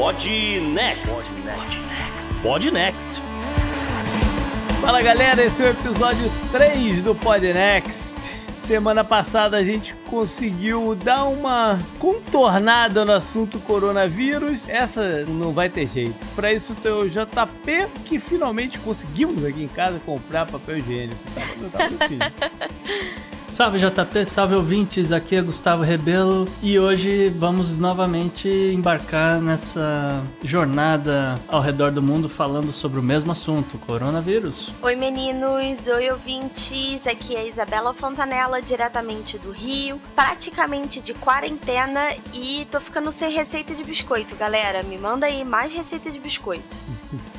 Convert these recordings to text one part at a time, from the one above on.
Pod Next. Pod Next. Fala galera, esse é o episódio 3 do Pod Next. Semana passada a gente conseguiu dar uma contornada no assunto coronavírus. Essa não vai ter jeito. Para isso tem o JP, que finalmente conseguimos aqui em casa comprar papel higiênico. Tava difícil. Salve JP, salve ouvintes, aqui é Gustavo Rebelo e hoje vamos novamente embarcar nessa jornada ao redor do mundo falando sobre o mesmo assunto, coronavírus. Oi meninos, oi ouvintes, aqui é Isabela Fontanella, diretamente do Rio, praticamente de quarentena e tô ficando sem receita de biscoito, galera, me manda aí mais receita de biscoito.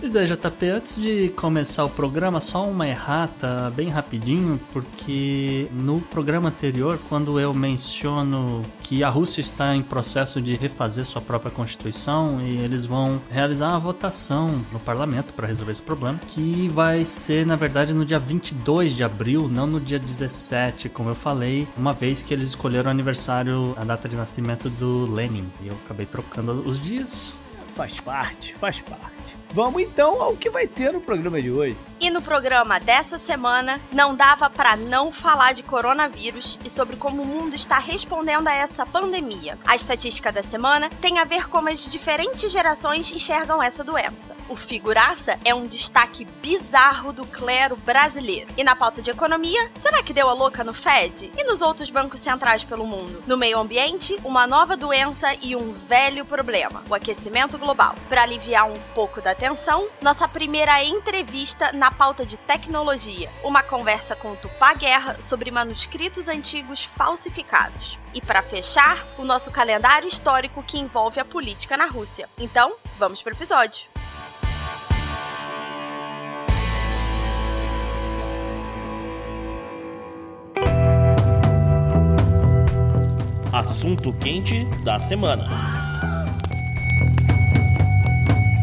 Pois é, JP, antes de começar o programa, só uma errata bem rapidinho, porque no programa anterior, quando eu menciono que a Rússia está em processo de refazer sua própria Constituição e eles vão realizar uma votação no parlamento para resolver esse problema, que vai ser, na verdade, no dia 22 de abril, não no dia 17, como eu falei, uma vez que eles escolheram o aniversário, a data de nascimento do Lenin, e eu acabei trocando os dias. Faz parte. Vamos então ao que vai ter no programa de hoje. E no programa dessa semana, não dava para não falar de coronavírus e sobre como o mundo está respondendo a essa pandemia. A estatística da semana tem a ver como as diferentes gerações enxergam essa doença. O figuraça é um destaque bizarro do clero brasileiro. E na pauta de economia, será que deu a louca no Fed? E nos outros bancos centrais pelo mundo? No meio ambiente, uma nova doença e um velho problema, o aquecimento global. Para aliviar um pouco da tensão, nossa primeira entrevista na pauta de tecnologia, uma conversa com o Tupá Guerra sobre manuscritos antigos falsificados. E para fechar, o nosso calendário histórico que envolve a política na Rússia. Então, vamos pro episódio. Assunto quente da semana.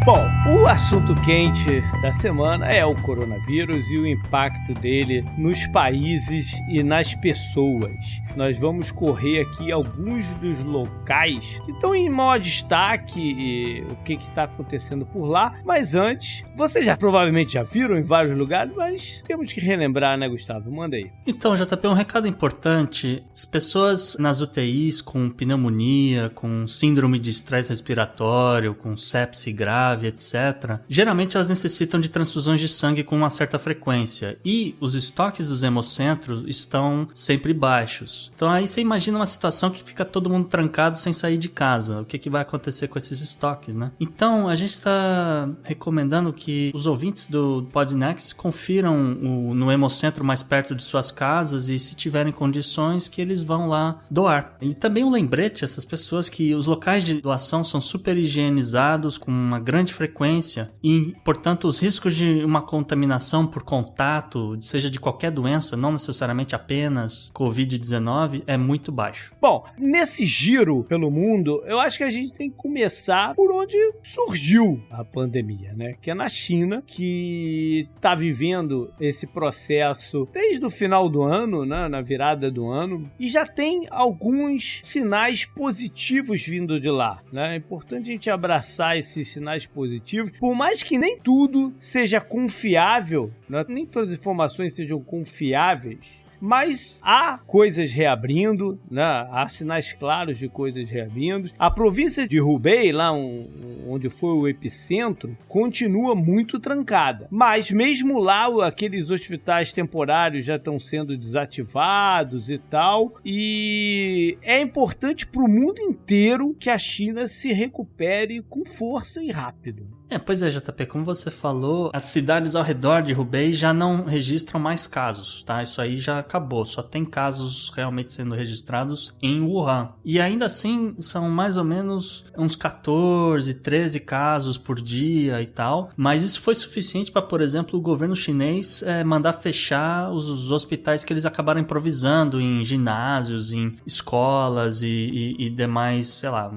Bom, o assunto quente da semana é o coronavírus e o impacto dele nos países e nas pessoas. Nós vamos correr aqui alguns dos locais que estão em maior destaque e o que está acontecendo por lá. Mas antes, vocês provavelmente já viram em vários lugares, mas temos que relembrar, né, Gustavo? Manda aí. Então, JP, um recado importante. As pessoas nas UTIs com pneumonia, com síndrome de estresse respiratório, com sepse grave, etc., geralmente elas necessitam de transfusões de sangue com uma certa frequência e os estoques dos hemocentros estão sempre baixos. Então aí você imagina uma situação que fica todo mundo trancado sem sair de casa. O que vai acontecer com esses estoques, né? Então a gente está recomendando que os ouvintes do Podnext confiram no hemocentro mais perto de suas casas e, se tiverem condições, que eles vão lá doar. E também um lembrete a essas pessoas que os locais de doação são super higienizados, com uma grande frequência e, portanto, os riscos de uma contaminação por contato, seja de qualquer doença, não necessariamente apenas Covid-19, é muito baixo. Bom, nesse giro pelo mundo, eu acho que a gente tem que começar por onde surgiu a pandemia, né? Que é na China, que está vivendo esse processo desde o final do ano, né? Na virada do ano, e já tem alguns sinais positivos vindo de lá, né? É importante a gente abraçar esses sinais positivos, por mais que nem tudo seja confiável, né? Nem todas as informações sejam confiáveis, mas há coisas reabrindo, né? Há sinais claros de coisas reabrindo. A província de Hubei, lá onde foi o epicentro, continua muito trancada. Mas mesmo lá, aqueles hospitais temporários já estão sendo desativados e tal. E é importante para o mundo inteiro que a China se recupere com força e rápido. Pois é, JP, como você falou, as cidades ao redor de Hubei já não registram mais casos, tá? Isso aí já acabou, só tem casos realmente sendo registrados em Wuhan. E ainda assim, são mais ou menos uns 14, 13 casos por dia e tal, mas isso foi suficiente para, por exemplo, o governo chinês mandar fechar os hospitais que eles acabaram improvisando em ginásios, em escolas e demais, sei lá,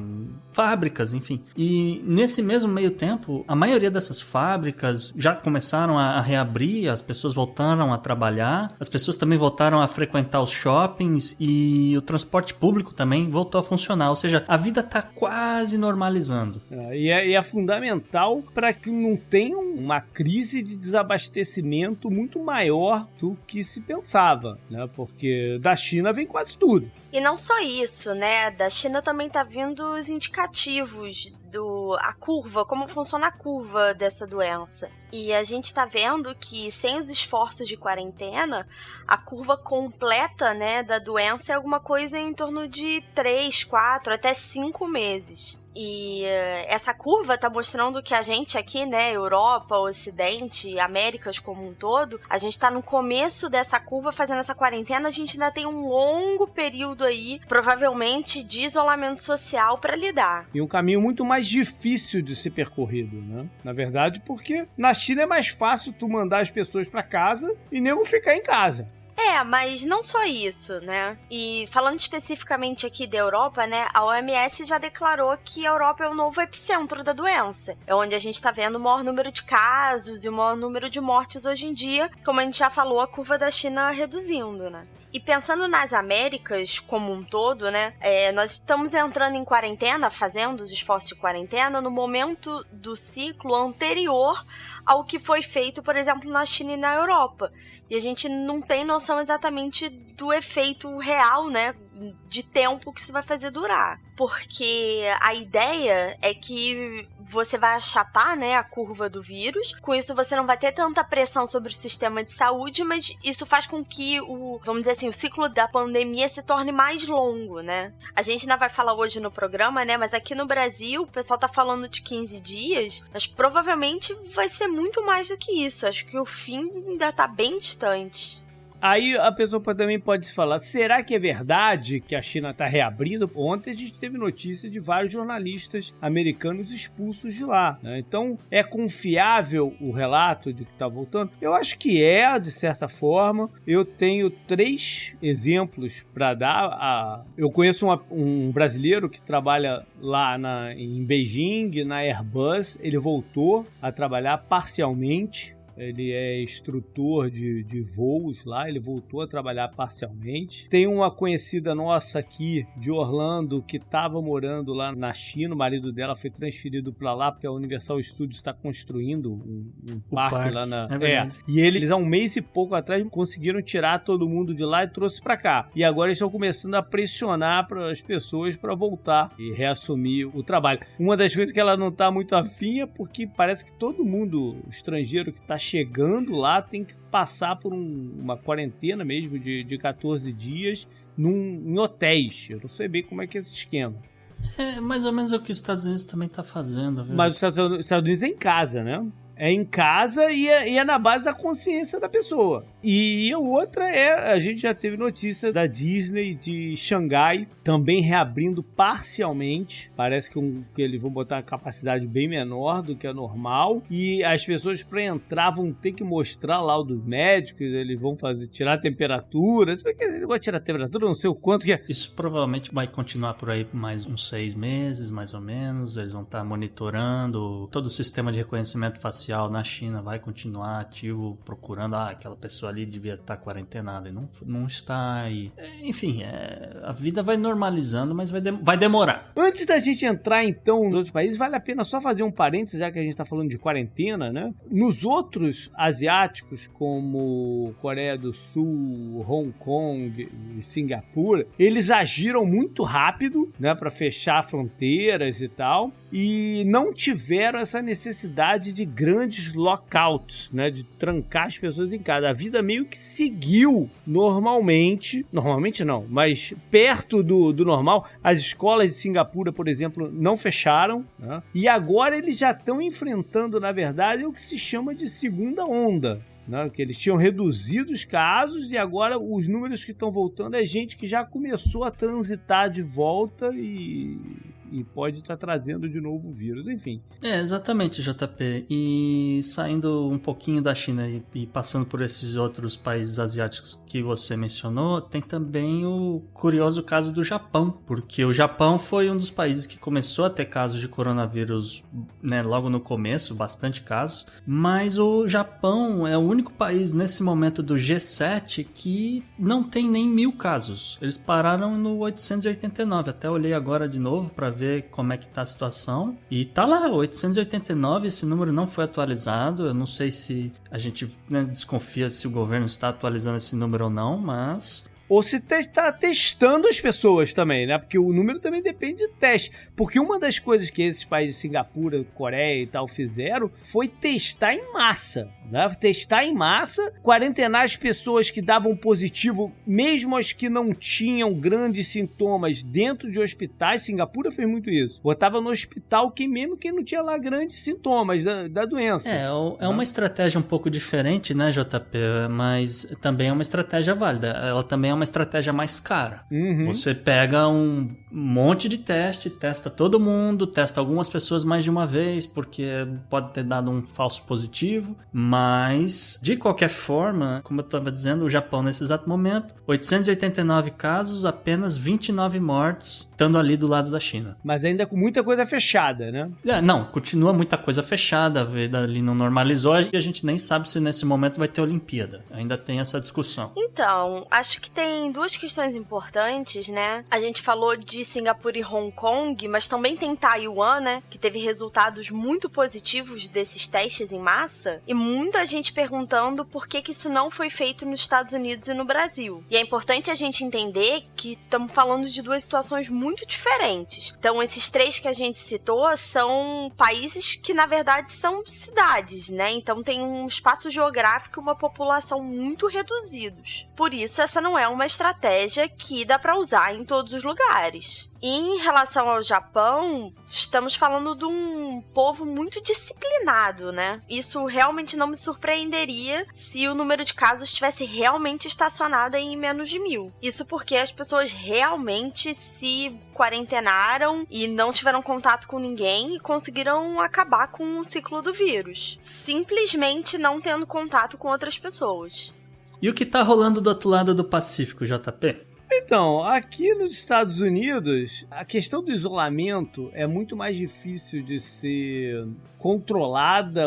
fábricas, enfim. E nesse mesmo meio tempo, a maioria dessas fábricas já começaram a reabrir, as pessoas voltaram a trabalhar, as pessoas também voltaram a frequentar os shoppings e o transporte público também voltou a funcionar. Ou seja, a vida está quase normalizando. E é fundamental para que não tenha uma crise de desabastecimento muito maior do que se pensava, né? Porque da China vem quase tudo. E não só isso, né? Da China também tá vindo os indicativos a curva, como funciona a curva dessa doença. E a gente tá vendo que sem os esforços de quarentena, a curva completa, né, da doença é alguma coisa em torno de 3, 4, até 5 meses. E essa curva tá mostrando que a gente aqui, né, Europa, Ocidente, Américas como um todo, a gente tá no começo dessa curva fazendo essa quarentena, a gente ainda tem um longo período aí, provavelmente, de isolamento social para lidar. E um caminho muito mais difícil de ser percorrido, né? Na verdade, porque na China é mais fácil tu mandar as pessoas para casa e nego ficar em casa. Mas não só isso, né? E falando especificamente aqui da Europa, né? A OMS já declarou que a Europa é o novo epicentro da doença. É onde a gente tá vendo o maior número de casos e o maior número de mortes hoje em dia. Como a gente já falou, a curva da China reduzindo, né? E pensando nas Américas como um todo, né? Nós estamos entrando em quarentena, fazendo os esforços de quarentena no momento do ciclo anterior ao que foi feito, por exemplo, na China e na Europa. E a gente não tem noção exatamente do efeito real, né? De tempo que isso vai fazer durar. Porque a ideia é que você vai achatar, né, a curva do vírus. Com isso você não vai ter tanta pressão sobre o sistema de saúde, mas isso faz com que vamos dizer assim, o ciclo da pandemia se torne mais longo, né? A gente ainda vai falar hoje no programa, né, mas aqui no Brasil o pessoal tá falando de 15 dias, mas provavelmente vai ser muito mais do que isso. Acho que o fim ainda tá bem distante. Aí a pessoa também pode se falar, será que é verdade que a China está reabrindo? Ontem a gente teve notícia de vários jornalistas americanos expulsos de lá, né? Então, é confiável o relato de que está voltando? Eu acho que de certa forma. Eu tenho 3 exemplos para dar. Eu conheço um brasileiro que trabalha lá em Beijing, na Airbus. Ele voltou a trabalhar parcialmente. Ele é instrutor de voos lá, ele voltou a trabalhar parcialmente. Tem uma conhecida nossa aqui de Orlando que estava morando lá na China, o marido dela foi transferido para lá porque a Universal Studios está construindo um parque lá na... E eles há um mês e pouco atrás conseguiram tirar todo mundo de lá e trouxe para cá. E agora eles estão começando a pressionar para as pessoas para voltar e reassumir o trabalho. Uma das coisas que ela não está muito afim é porque parece que todo mundo estrangeiro que está chegando lá tem que passar por uma quarentena mesmo de 14 dias em hotéis. Eu não sei bem como é que é esse esquema. É mais ou menos o que os Estados Unidos também tá fazendo. Viu? Mas os Estados Unidos é em casa, né? É em casa e é na base da consciência da pessoa. E a outra a gente já teve notícia da Disney de Xangai também reabrindo parcialmente. Parece que eles vão botar uma capacidade bem menor do que a normal. E as pessoas para entrar vão ter que mostrar laudos médicos, eles vão tirar a temperatura. Se eles vão tirar a temperatura, não sei o quanto que é. Isso provavelmente vai continuar por aí mais uns 6 meses, mais ou menos. Eles vão estar monitorando todo o sistema de reconhecimento facial na China vai continuar ativo, procurando aquela pessoa ali devia estar quarentenada e não está aí. Enfim, a vida vai normalizando, mas vai demorar. Antes da gente entrar então nos outros países, vale a pena só fazer um parênteses, já que a gente está falando de quarentena, né? Nos outros asiáticos, como Coreia do Sul, Hong Kong e Singapura, eles agiram muito rápido, né, para fechar fronteiras e tal, e não tiveram essa necessidade de grandes lockouts, né, de trancar as pessoas em casa. A vida meio que seguiu normalmente não, mas perto do normal. As escolas de Singapura, por exemplo, não fecharam, né, e agora eles já estão enfrentando, na verdade, o que se chama de segunda onda. Né, que eles tinham reduzido os casos e agora os números que estão voltando é gente que já começou a transitar de volta e e pode estar trazendo de novo o vírus, enfim. Exatamente, JP. E saindo um pouquinho da China e passando por esses outros países asiáticos que você mencionou, tem também o curioso caso do Japão, porque o Japão foi um dos países que começou a ter casos de coronavírus, né, logo no começo, bastante casos, mas o Japão é o único país nesse momento do G7 que não tem nem 1.000 casos. Eles pararam no 889, até olhei agora de novo para ver como é que tá a situação, e tá lá, 889, esse número não foi atualizado, eu não sei se a gente, né, desconfia se o governo está atualizando esse número ou não, mas... Ou se está testando as pessoas também, né? Porque o número também depende de teste. Porque uma das coisas que esses países, Singapura, Coreia e tal, fizeram foi testar em massa, né? Testar em massa, quarentenar as pessoas que davam positivo, mesmo as que não tinham grandes sintomas, dentro de hospitais. Singapura fez muito isso. Botava no hospital quem não tinha lá grandes sintomas da doença. É uma estratégia um pouco diferente, né, JP? Mas também é uma estratégia válida. Ela também é uma estratégia mais cara. Uhum. Você pega um monte de teste, testa todo mundo, testa algumas pessoas mais de uma vez, porque pode ter dado um falso positivo, mas de qualquer forma, como eu estava dizendo, o Japão nesse exato momento, 889 casos, apenas 29 mortes, estando ali do lado da China. Mas ainda com muita coisa fechada, né? Não, continua muita coisa fechada, a vida ali não normalizou e a gente nem sabe se nesse momento vai ter Olimpíada. Ainda tem essa discussão. Então, acho que tem duas questões importantes, né? A gente falou de Singapura e Hong Kong, mas também tem Taiwan, né? Que teve resultados muito positivos desses testes em massa. E muita gente perguntando por que isso não foi feito nos Estados Unidos e no Brasil. E é importante a gente entender que estamos falando de duas situações muito diferentes. Então, esses três que a gente citou são países que, na verdade, são cidades, né? Então, tem um espaço geográfico e uma população muito reduzidos. Por isso, essa não é uma estratégia que dá para usar em todos os lugares. E em relação ao Japão, estamos falando de um povo muito disciplinado, né? Isso realmente não me surpreenderia se o número de casos tivesse realmente estacionado em menos de 1.000. Isso porque as pessoas realmente se quarentenaram e não tiveram contato com ninguém e conseguiram acabar com o ciclo do vírus, simplesmente não tendo contato com outras pessoas. E o que tá rolando do outro lado do Pacífico, JP? Então, aqui nos Estados Unidos, a questão do isolamento é muito mais difícil de ser controlada.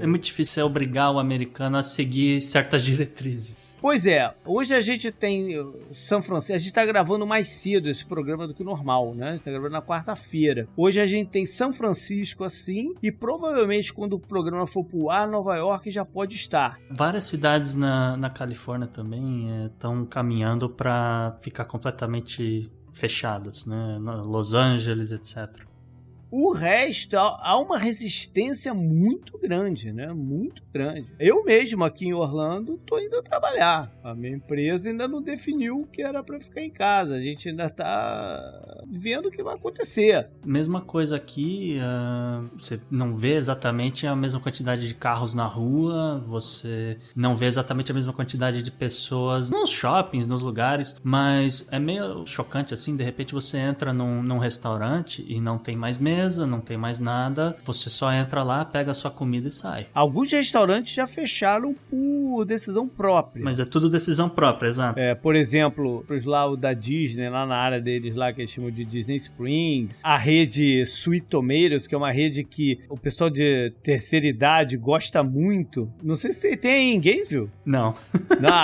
É muito difícil obrigar o americano a seguir certas diretrizes. Pois é, hoje a gente tem São Francisco, a gente tá gravando mais cedo esse programa do que o normal, né? A gente tá gravando na quarta-feira. Hoje a gente tem São Francisco assim, e provavelmente quando o programa for pro ar, Nova York já pode estar. Várias cidades na Califórnia também estão caminhando para ficar completamente fechadas, né? Los Angeles, etc. O resto, há uma resistência muito grande, né? Muito grande. Eu mesmo aqui em Orlando tô indo trabalhar. A minha empresa ainda não definiu que era para ficar em casa. A gente ainda tá vendo o que vai acontecer. Mesma coisa aqui, você não vê exatamente a mesma quantidade de carros na rua, você não vê exatamente a mesma quantidade de pessoas nos shoppings, nos lugares, mas é meio chocante assim, de repente você entra num restaurante e não tem mais mesa, não tem mais nada, você só entra lá, pega a sua comida e sai. Alguns restaurantes já fecharam por decisão própria. Mas é tudo decisão própria, exato. Por exemplo, lá o da Disney, lá na área deles, lá que eles chamam de Disney Springs, a rede Sweet Tomatoes, que é uma rede que o pessoal de terceira idade gosta muito. Não sei se tem em Gainesville. Não.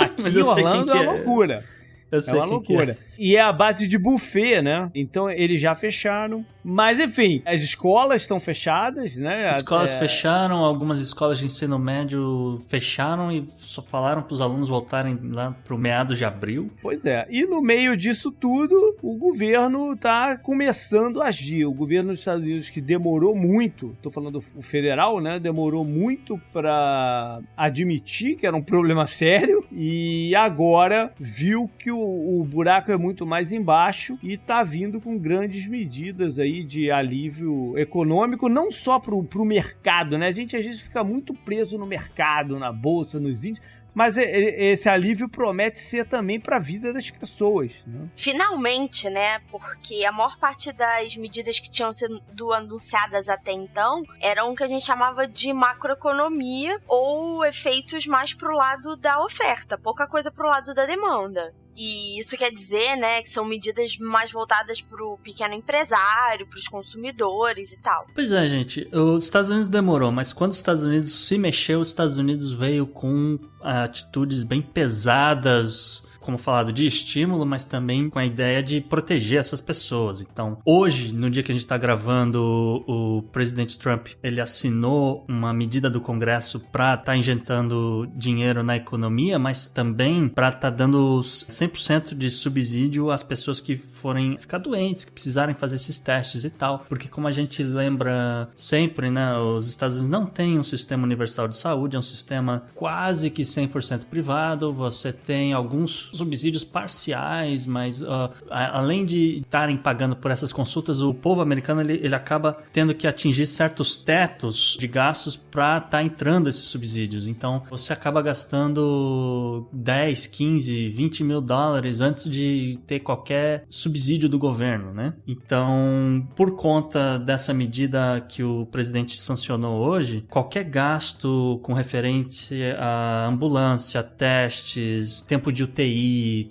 Aqui mas eu sei Orlando quem é uma loucura. Eu sei uma loucura. E é a base de buffet, né? Então eles já fecharam. Mas enfim, as escolas estão fechadas, né? Escolas fecharam, algumas escolas de ensino médio fecharam e só falaram para os alunos voltarem lá pro meados de abril. Pois é. E no meio disso tudo, o governo tá começando a agir. O governo dos Estados Unidos, que demorou muito, tô falando o federal, né? Demorou muito para admitir que era um problema sério e agora viu que o buraco é muito mais embaixo e tá vindo com grandes medidas aí de alívio econômico, não só pro mercado, né? A gente às vezes fica muito preso no mercado, na bolsa, nos índices, Mas esse alívio promete ser também para a vida das pessoas, né? Finalmente, né? Porque a maior parte das medidas que tinham sido anunciadas até então eram o que a gente chamava de macroeconomia ou efeitos mais pro lado da oferta, pouca coisa pro lado da demanda. E isso quer dizer, né, que são medidas mais voltadas pro pequeno empresário, pros consumidores e tal. Pois é, gente, os Estados Unidos demorou, mas quando os Estados Unidos se mexeu, os Estados Unidos veio com atitudes bem pesadas, como falado, de estímulo, mas também com a ideia de proteger essas pessoas. Então, hoje, no dia que a gente está gravando, o presidente Trump, ele assinou uma medida do Congresso para estar injetando dinheiro na economia, mas também para estar dando 100% de subsídio às pessoas que forem ficar doentes, que precisarem fazer esses testes e tal. Porque como a gente lembra sempre, né, os Estados Unidos não têm um sistema universal de saúde, é um sistema quase que 100% privado, você tem alguns subsídios parciais, mas além de estarem pagando por essas consultas, o povo americano ele acaba tendo que atingir certos tetos de gastos para estar entrando esses subsídios. Então, você acaba gastando 10, 15, 20 mil dólares antes de ter qualquer subsídio do governo, né? Então, por conta dessa medida que o presidente sancionou hoje, qualquer gasto com referente a ambulância, testes, tempo de UTI,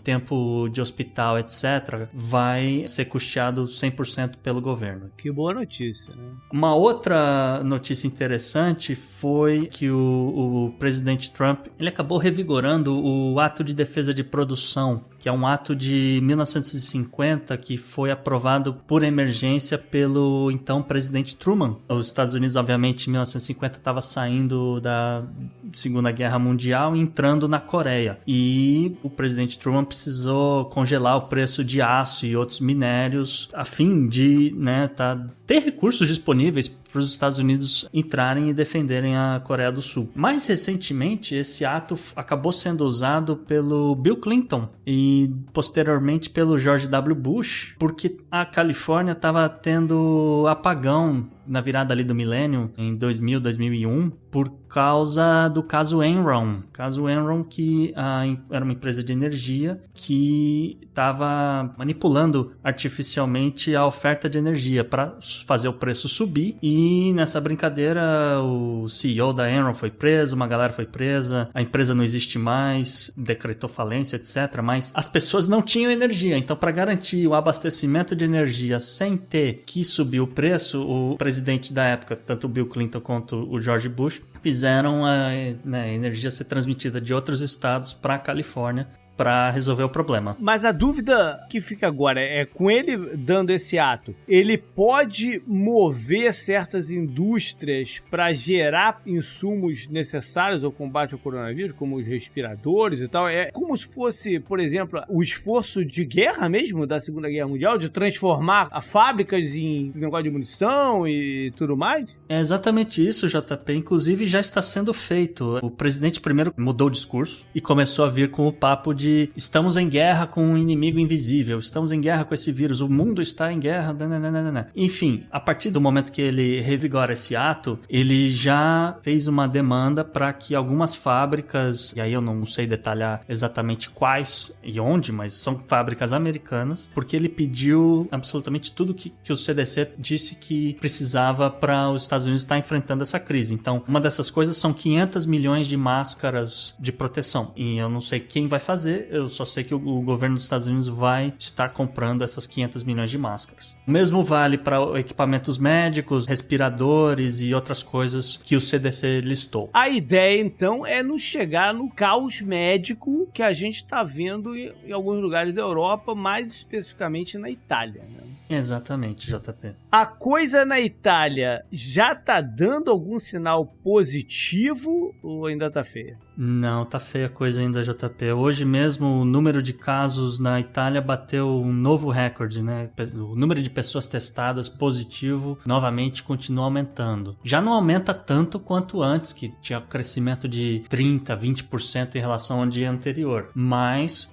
tempo de hospital, etc., vai ser custeado 100% pelo governo. Que boa notícia, né? Uma outra notícia interessante foi que o presidente Trump ele acabou revigorando o ato de defesa de produção, que é um ato de 1950 que foi aprovado por emergência pelo então presidente Truman. Os Estados Unidos, obviamente, em 1950 estava saindo da Segunda Guerra Mundial e entrando na Coreia. E o presidente Truman precisou congelar o preço de aço e outros minérios a fim de, né, ter recursos disponíveis para os Estados Unidos entrarem e defenderem a Coreia do Sul. Mais recentemente, esse ato acabou sendo usado pelo Bill Clinton e posteriormente pelo George W. Bush, porque a Califórnia estava tendo apagão na virada ali do milênio, em 2000, 2001, por causa do caso Enron. Caso Enron, que era uma empresa de energia que estava manipulando artificialmente a oferta de energia para fazer o preço subir. E nessa brincadeira, o CEO da Enron foi preso, uma galera foi presa, a empresa não existe mais, decretou falência, etc. Mas as pessoas não tinham energia. Então, para garantir o abastecimento de energia sem ter que subir o preço, o presidente da época, tanto o Bill Clinton quanto o George Bush, fizeram a energia ser transmitida de outros estados para a Califórnia para resolver o problema. Mas a dúvida que fica agora é, com ele dando esse ato, ele pode mover certas indústrias para gerar insumos necessários ao combate ao coronavírus, como os respiradores e tal? É como se fosse, por exemplo, o esforço de guerra mesmo da Segunda Guerra Mundial, de transformar as fábricas em negócio de munição e tudo mais? É exatamente isso, JP. Inclusive já está sendo feito. O presidente primeiro mudou o discurso e começou a vir com o papo de estamos em guerra com um inimigo invisível, estamos em guerra com esse vírus, o mundo está em guerra, nananana. Enfim, a partir do momento que ele revigora esse ato, ele já fez uma demanda para que algumas fábricas, e aí eu não sei detalhar exatamente quais e onde, mas são fábricas americanas, porque ele pediu absolutamente tudo que o CDC disse que precisava para os Estados Unidos estar enfrentando essa crise. Então, uma dessas coisas são 500 milhões de máscaras de proteção, e eu não sei quem vai fazer, eu só sei que o governo dos Estados Unidos vai estar comprando essas 500 milhões de máscaras. O mesmo vale para equipamentos médicos, respiradores e outras coisas que o CDC listou. A ideia, então, é não chegar no caos médico que a gente está vendo em alguns lugares da Europa, mais especificamente na Itália, né? Exatamente, JP. A coisa na Itália já tá dando algum sinal positivo ou ainda tá feia? Não, tá feia a coisa ainda, JP. Hoje mesmo o número de casos na Itália bateu um novo recorde, né? O número de pessoas testadas positivo novamente continua aumentando. Já não aumenta tanto quanto antes, que tinha crescimento de 30%, 20% em relação ao dia anterior. Mas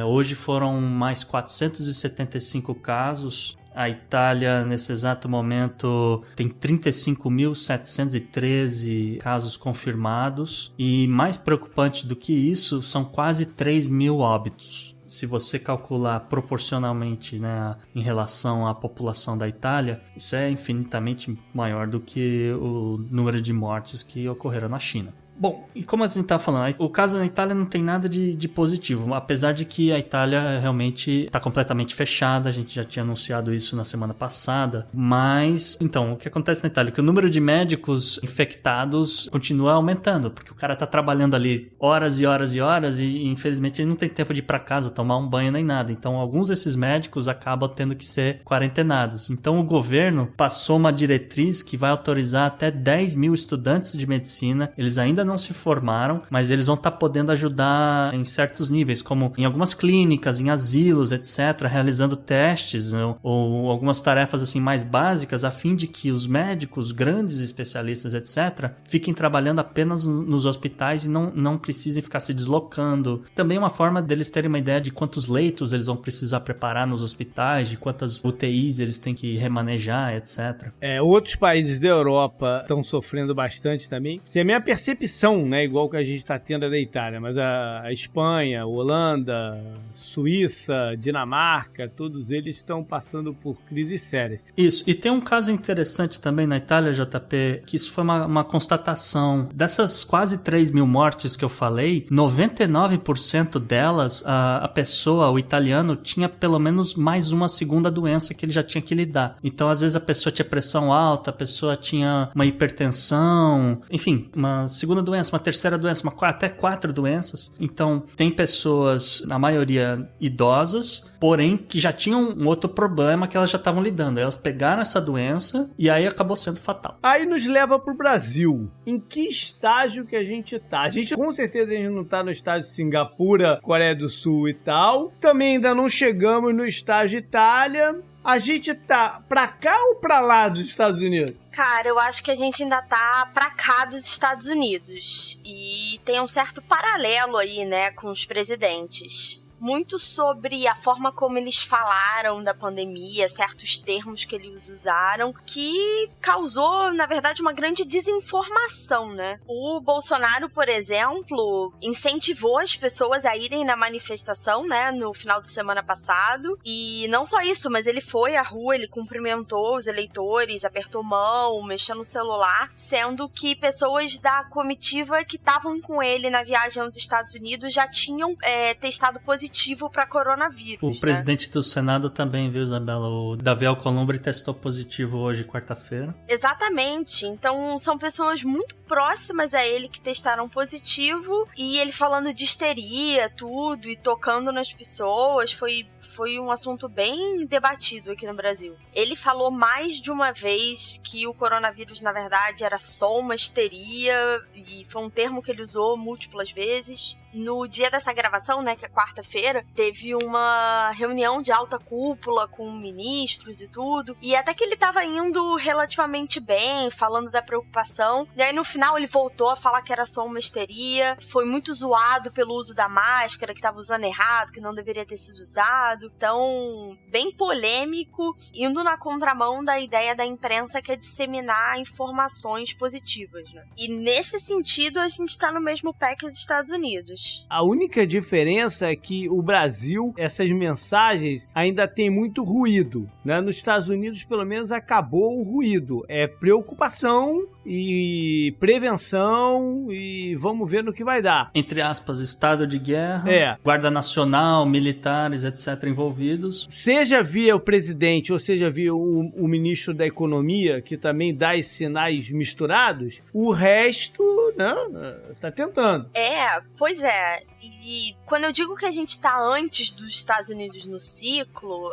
hoje foram mais 475 casos. A Itália, nesse exato momento, tem 35.713 casos confirmados. E mais preocupante do que isso, são quase 3 mil óbitos. Se você calcular proporcionalmente, né, em relação à população da Itália, isso é infinitamente maior do que o número de mortes que ocorreram na China. Bom, e como a gente tá falando, o caso na Itália não tem nada de positivo, apesar de que a Itália realmente está completamente fechada, a gente já tinha anunciado isso na semana passada, mas, então, o que acontece na Itália é que o número de médicos infectados continua aumentando, porque o cara tá trabalhando ali horas e horas e horas e infelizmente ele não tem tempo de ir pra casa, tomar um banho nem nada, então alguns desses médicos acabam tendo que ser quarentenados. Então o governo passou uma diretriz que vai autorizar até 10 mil estudantes de medicina, eles ainda não se formaram, mas eles vão estar podendo ajudar em certos níveis, como em algumas clínicas, em asilos, etc., realizando testes ou algumas tarefas assim mais básicas, a fim de que os médicos, grandes especialistas, etc., fiquem trabalhando apenas nos hospitais e não precisem ficar se deslocando. Também uma forma deles terem uma ideia de quantos leitos eles vão precisar preparar nos hospitais, de quantas UTIs eles têm que remanejar, etc. Outros países da Europa estão sofrendo bastante também. Se a minha percepção, né, igual que a gente está tendo da Itália, mas a Espanha, a Holanda, Suíça, Dinamarca, todos eles estão passando por crises sérias. Isso, e tem um caso interessante também na Itália, JP, que isso foi uma constatação. Dessas quase 3 mil mortes que eu falei, 99% delas, a pessoa, o italiano, tinha pelo menos mais uma segunda doença que ele já tinha que lidar. Então, às vezes, a pessoa tinha pressão alta, a pessoa tinha uma hipertensão, enfim, uma segunda doença, uma terceira doença, até 4 doenças. Então, tem pessoas, na maioria idosas, porém que já tinham um outro problema que elas já estavam lidando. Elas pegaram essa doença e aí acabou sendo fatal. Aí nos leva pro Brasil. Em que estágio que a gente tá? A gente, com certeza, a gente não tá no estágio de Singapura, Coreia do Sul e tal. Também ainda não chegamos no estágio Itália. A gente tá pra cá ou pra lá dos Estados Unidos? Cara, eu acho que a gente ainda tá pra cá dos Estados Unidos. E tem um certo paralelo aí, né, com os presidentes. Muito sobre a forma como eles falaram da pandemia, certos termos que eles usaram, que causou, na verdade, uma grande desinformação, né? O Bolsonaro, por exemplo, incentivou as pessoas a irem na manifestação, né, no final de semana passado. E não só isso, mas ele foi à rua, ele cumprimentou os eleitores, apertou mão, mexeu no celular, sendo que pessoas da comitiva que estavam com ele na viagem aos Estados Unidos já tinham testado positivo para coronavírus. O presidente do Senado também, viu, Isabela? O Davi Alcolumbre testou positivo hoje, quarta-feira. Exatamente. Então, são pessoas muito próximas a ele que testaram positivo e ele falando de histeria, tudo, e tocando nas pessoas. Foi um assunto bem debatido aqui no Brasil. Ele falou mais de uma vez que o coronavírus, na verdade, era só uma histeria, e foi um termo que ele usou múltiplas vezes. No dia dessa gravação, né, que é quarta-feira, teve uma reunião de alta cúpula com ministros e tudo, e até que ele tava indo relativamente bem, falando da preocupação, e aí no final ele voltou a falar que era só uma histeria, foi muito zoado pelo uso da máscara, que tava usando errado, que não deveria ter sido usado, então, bem polêmico, indo na contramão da ideia da imprensa que é disseminar informações positivas, né? E nesse sentido, a gente tá no mesmo pé que os Estados Unidos. A única diferença é que o Brasil, essas mensagens ainda tem muito ruído, né? Nos Estados Unidos, pelo menos, acabou o ruído. É preocupação e prevenção e vamos ver no que vai dar. Entre aspas, estado de guerra, Guarda Nacional, militares, etc. envolvidos. Seja via o presidente ou seja via o ministro da Economia, que também dá esses sinais misturados, o resto, né, tá tentando. Pois é. E quando eu digo que a gente tá antes dos Estados Unidos no ciclo,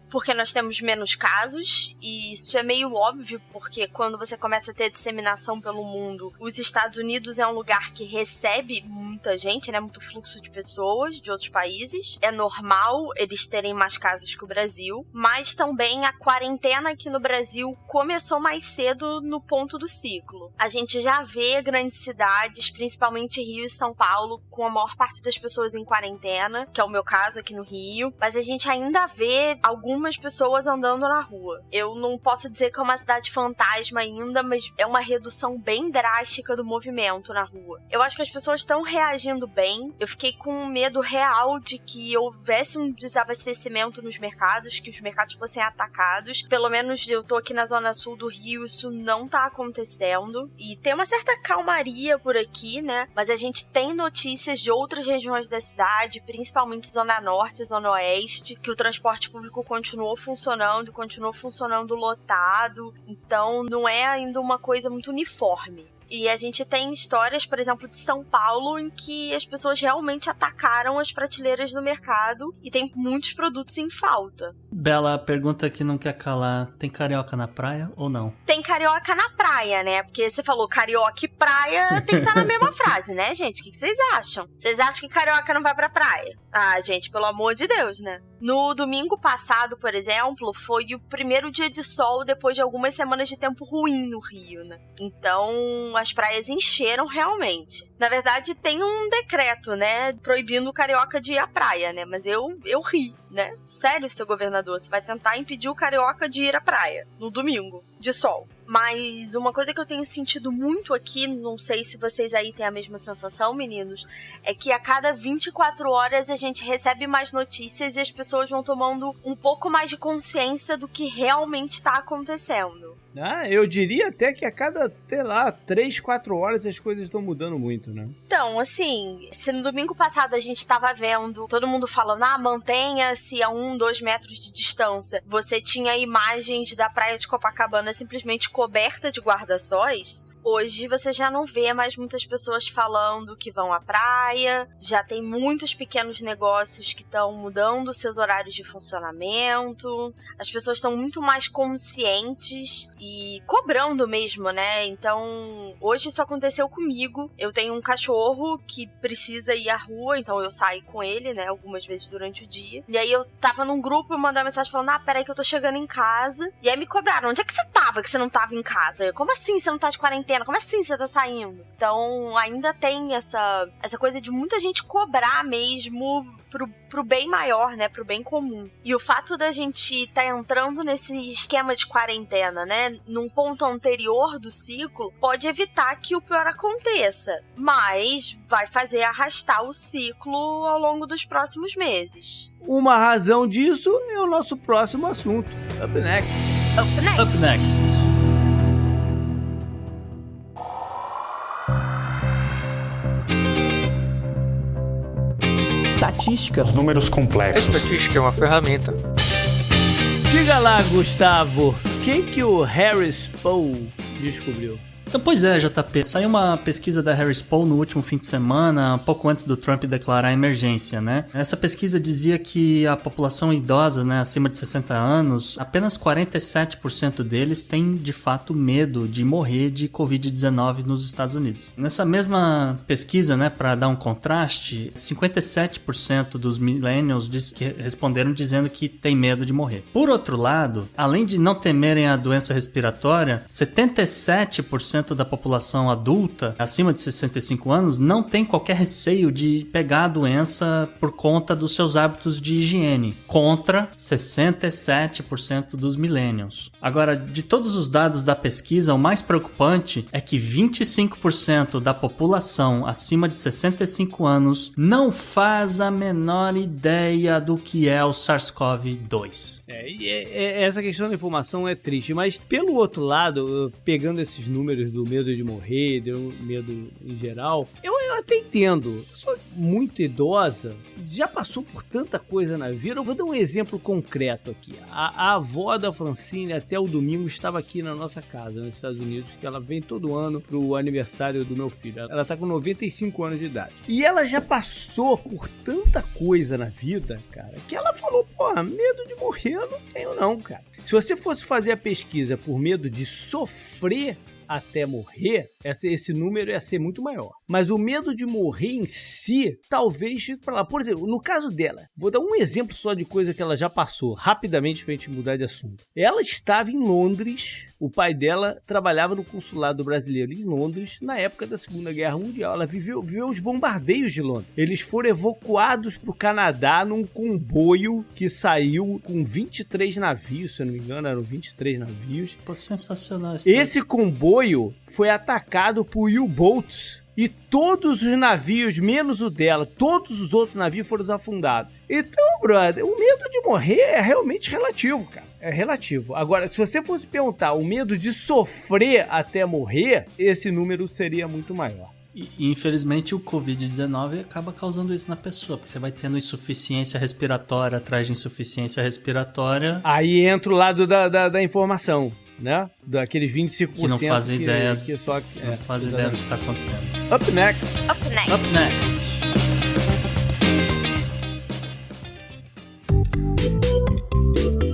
porque nós temos menos casos, e isso é meio óbvio, porque quando você começa a ter disseminação pelo mundo, os Estados Unidos é um lugar que recebe muita gente, né, muito fluxo de pessoas de outros países. É normal eles terem mais casos que o Brasil, mas também a quarentena aqui no Brasil começou mais cedo no ponto do ciclo. A gente já vê grandes cidades, principalmente Rio e São Paulo, com com a maior parte das pessoas em quarentena, que é o meu caso aqui no Rio, mas a gente ainda vê algumas pessoas andando na rua. Eu não posso dizer que é uma cidade fantasma ainda, mas é uma redução bem drástica do movimento na rua. Eu acho que as pessoas estão reagindo bem. Eu fiquei com medo real de que houvesse um desabastecimento nos mercados, que os mercados fossem atacados. Pelo menos eu tô aqui na zona sul do Rio, isso não tá acontecendo. E tem uma certa calmaria por aqui, né? Mas a gente tem notícias de outras regiões da cidade, principalmente zona norte e zona oeste, que o transporte público continuou funcionando lotado. Então não é ainda uma coisa muito uniforme. E a gente tem histórias, por exemplo, de São Paulo, em que as pessoas realmente atacaram as prateleiras do mercado e tem muitos produtos em falta. Bela, a pergunta que não quer calar, tem carioca na praia ou não? Tem carioca na praia, né? Porque você falou carioca e praia, tem que estar na mesma frase, né, gente? O que vocês acham? Vocês acham que carioca não vai pra praia? Ah, gente, pelo amor de Deus, né? No domingo passado, por exemplo, foi o primeiro dia de sol depois de algumas semanas de tempo ruim no Rio, né? Então, as praias encheram realmente. Na verdade, tem um decreto, né, proibindo o carioca de ir à praia, né? Mas eu ri, né? Sério, seu governador, você vai tentar impedir o carioca de ir à praia no domingo de sol. Mas uma coisa que eu tenho sentido muito aqui, não sei se vocês aí têm a mesma sensação, meninos, é que a cada 24 horas a gente recebe mais notícias e as pessoas vão tomando um pouco mais de consciência do que realmente está acontecendo. Ah, eu diria até que a cada, sei lá, 3, 4 horas as coisas estão mudando muito, né? Então, assim, se no domingo passado a gente tava vendo todo mundo falando, mantenha-se a 1, 2 metros de distância, você tinha imagens da praia de Copacabana simplesmente coberta de guarda-sóis. Hoje você já não vê mais muitas pessoas falando que vão à praia, já tem muitos pequenos negócios que estão mudando seus horários de funcionamento, as pessoas estão muito mais conscientes e cobrando mesmo, né? Então, hoje isso aconteceu comigo. Eu tenho um cachorro que precisa ir à rua, então eu saio com ele, né, algumas vezes durante o dia. E aí eu tava num grupo e mandei uma mensagem falando, peraí que eu tô chegando em casa. E aí me cobraram, onde é que você tava que você não tava em casa? Como assim você não tá de quarentena? Como assim você tá saindo? Então, ainda tem essa coisa de muita gente cobrar mesmo pro bem maior, né? Pro bem comum. E o fato da gente tá entrando nesse esquema de quarentena, né? Num ponto anterior do ciclo, pode evitar que o pior aconteça. Mas vai fazer arrastar o ciclo ao longo dos próximos meses. Uma razão disso é o nosso próximo assunto. Up next. Up next. Up next. Estatística. Os números A complexos. estatística é uma ferramenta. Diga lá, Gustavo, quem que o Harris Poll descobriu? Então, pois é, JP, saiu uma pesquisa da Harris Poll no último fim de semana, pouco antes do Trump declarar a emergência, né? Essa pesquisa dizia que a população idosa, né, acima de 60 anos, apenas 47% deles tem, de fato, medo de morrer de Covid-19 nos Estados Unidos. Nessa mesma pesquisa, né, para dar um contraste, 57% dos millennials responderam dizendo que tem medo de morrer. Por outro lado, além de não temerem a doença respiratória, 77% da população adulta acima de 65 anos não tem qualquer receio de pegar a doença por conta dos seus hábitos de higiene, contra 67% dos millennials. Agora, de todos os dados da pesquisa, o mais preocupante é que 25% da população acima de 65 anos não faz a menor ideia do que é o SARS-CoV-2. Essa questão da informação é triste, mas pelo outro lado, pegando esses números do medo de morrer, do medo em geral, eu até entendo. A pessoa muito idosa já passou por tanta coisa na vida. Eu vou dar um exemplo concreto aqui. A avó da Francine até o domingo estava aqui na nossa casa, nos Estados Unidos, que ela vem todo ano pro aniversário do meu filho. Ela tá com 95 anos de idade. E ela já passou por tanta coisa na vida, cara, que ela falou, medo de morrer eu não tenho não, cara. Se você fosse fazer a pesquisa por medo de sofrer, até morrer, esse número ia ser muito maior. Mas o medo de morrer em si, talvez fique pra lá. Por exemplo, no caso dela, vou dar um exemplo só de coisa que ela já passou, rapidamente pra gente mudar de assunto. Ela estava em Londres, o pai dela trabalhava no consulado brasileiro em Londres na época da Segunda Guerra Mundial. Ela viveu os bombardeios de Londres. Eles foram evacuados para o Canadá num comboio que saiu com 23 navios, se eu não me engano, eram 23 navios. Pô, sensacional. Esse comboio foi atacado por U-boats e todos os navios, menos o dela, todos os outros navios foram afundados. Então, brother, o medo de morrer é realmente relativo, cara. É relativo. Agora, se você fosse perguntar o medo de sofrer até morrer, esse número seria muito maior. E infelizmente o Covid-19 acaba causando isso na pessoa, porque você vai tendo insuficiência respiratória atrás de insuficiência respiratória. Aí entra o lado da informação, né? Daqueles 25% que não fazem ideia, que só, não fazem ideia do que está acontecendo. Up next. Up next. Up next.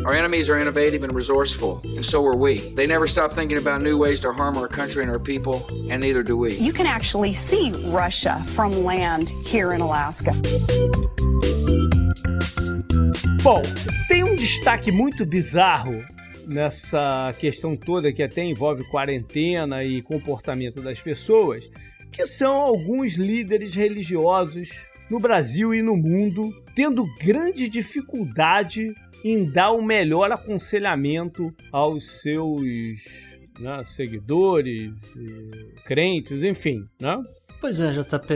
Our enemies are innovative and resourceful, and so are we. They never stop thinking about new ways to harm our country and our people, and neither do we. You can actually see Russia from land here in Alaska. Bom, tem um destaque muito bizarro nessa questão toda que até envolve quarentena e comportamento das pessoas, que são alguns líderes religiosos no Brasil e no mundo tendo grande dificuldade em dar o melhor aconselhamento aos seus seguidores, crentes, enfim, né? Pois é, JP,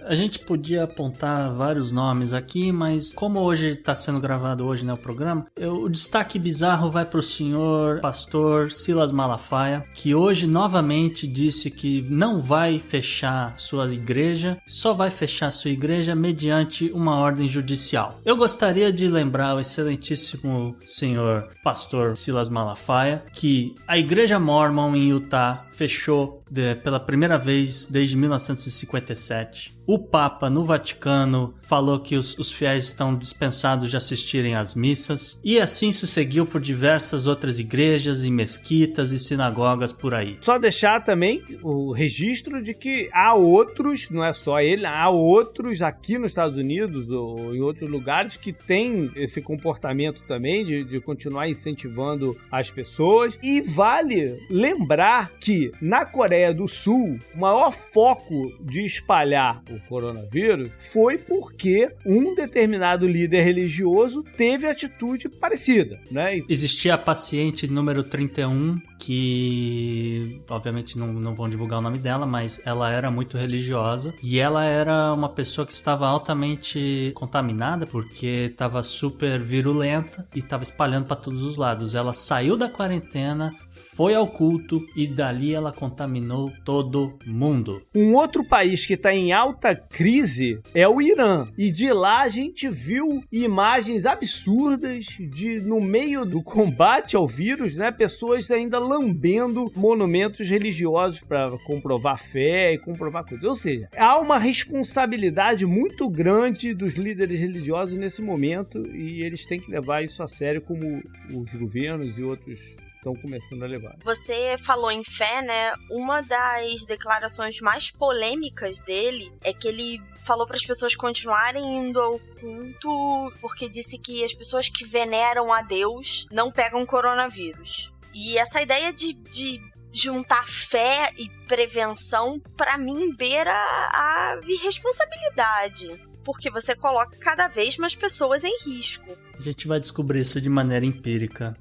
a gente podia apontar vários nomes aqui, mas como hoje está sendo gravado hoje, né, o programa, o destaque bizarro vai para o senhor pastor Silas Malafaia, que hoje novamente disse que não vai fechar sua igreja, só vai fechar sua igreja mediante uma ordem judicial. Eu gostaria de lembrar o excelentíssimo senhor pastor Silas Malafaia que a igreja Mormon em Utah fechou pela primeira vez desde 1957. O Papa, no Vaticano, falou que os fiéis estão dispensados de assistirem às missas. E assim se seguiu por diversas outras igrejas e mesquitas e sinagogas por aí. Só deixar também o registro de que há outros, não é só ele, há outros aqui nos Estados Unidos ou em outros lugares que têm esse comportamento também de continuar incentivando as pessoas. E vale lembrar que na Coreia do Sul, o maior foco de espalhar o coronavírus foi porque um determinado líder religioso teve atitude parecida, né? Existia a paciente número 31 que, obviamente não vão divulgar o nome dela, mas ela era muito religiosa e ela era uma pessoa que estava altamente contaminada porque estava super virulenta e estava espalhando para todos os lados. Ela saiu da quarentena, foi ao culto e dali ela contaminou todo mundo. Um outro país que está em alta crise é o Irã. E de lá a gente viu imagens absurdas de, no meio do combate ao vírus, né, pessoas ainda lambendo monumentos religiosos para comprovar fé e comprovar coisas. Ou seja, há uma responsabilidade muito grande dos líderes religiosos nesse momento e eles têm que levar isso a sério, como os governos e outros estão começando a levar. Você falou em fé, né? Uma das declarações mais polêmicas dele é que ele falou para as pessoas continuarem indo ao culto porque disse que as pessoas que veneram a Deus não pegam coronavírus. E essa ideia de juntar fé e prevenção, para mim, beira a irresponsabilidade. Porque você coloca cada vez mais pessoas em risco. A gente vai descobrir isso de maneira empírica.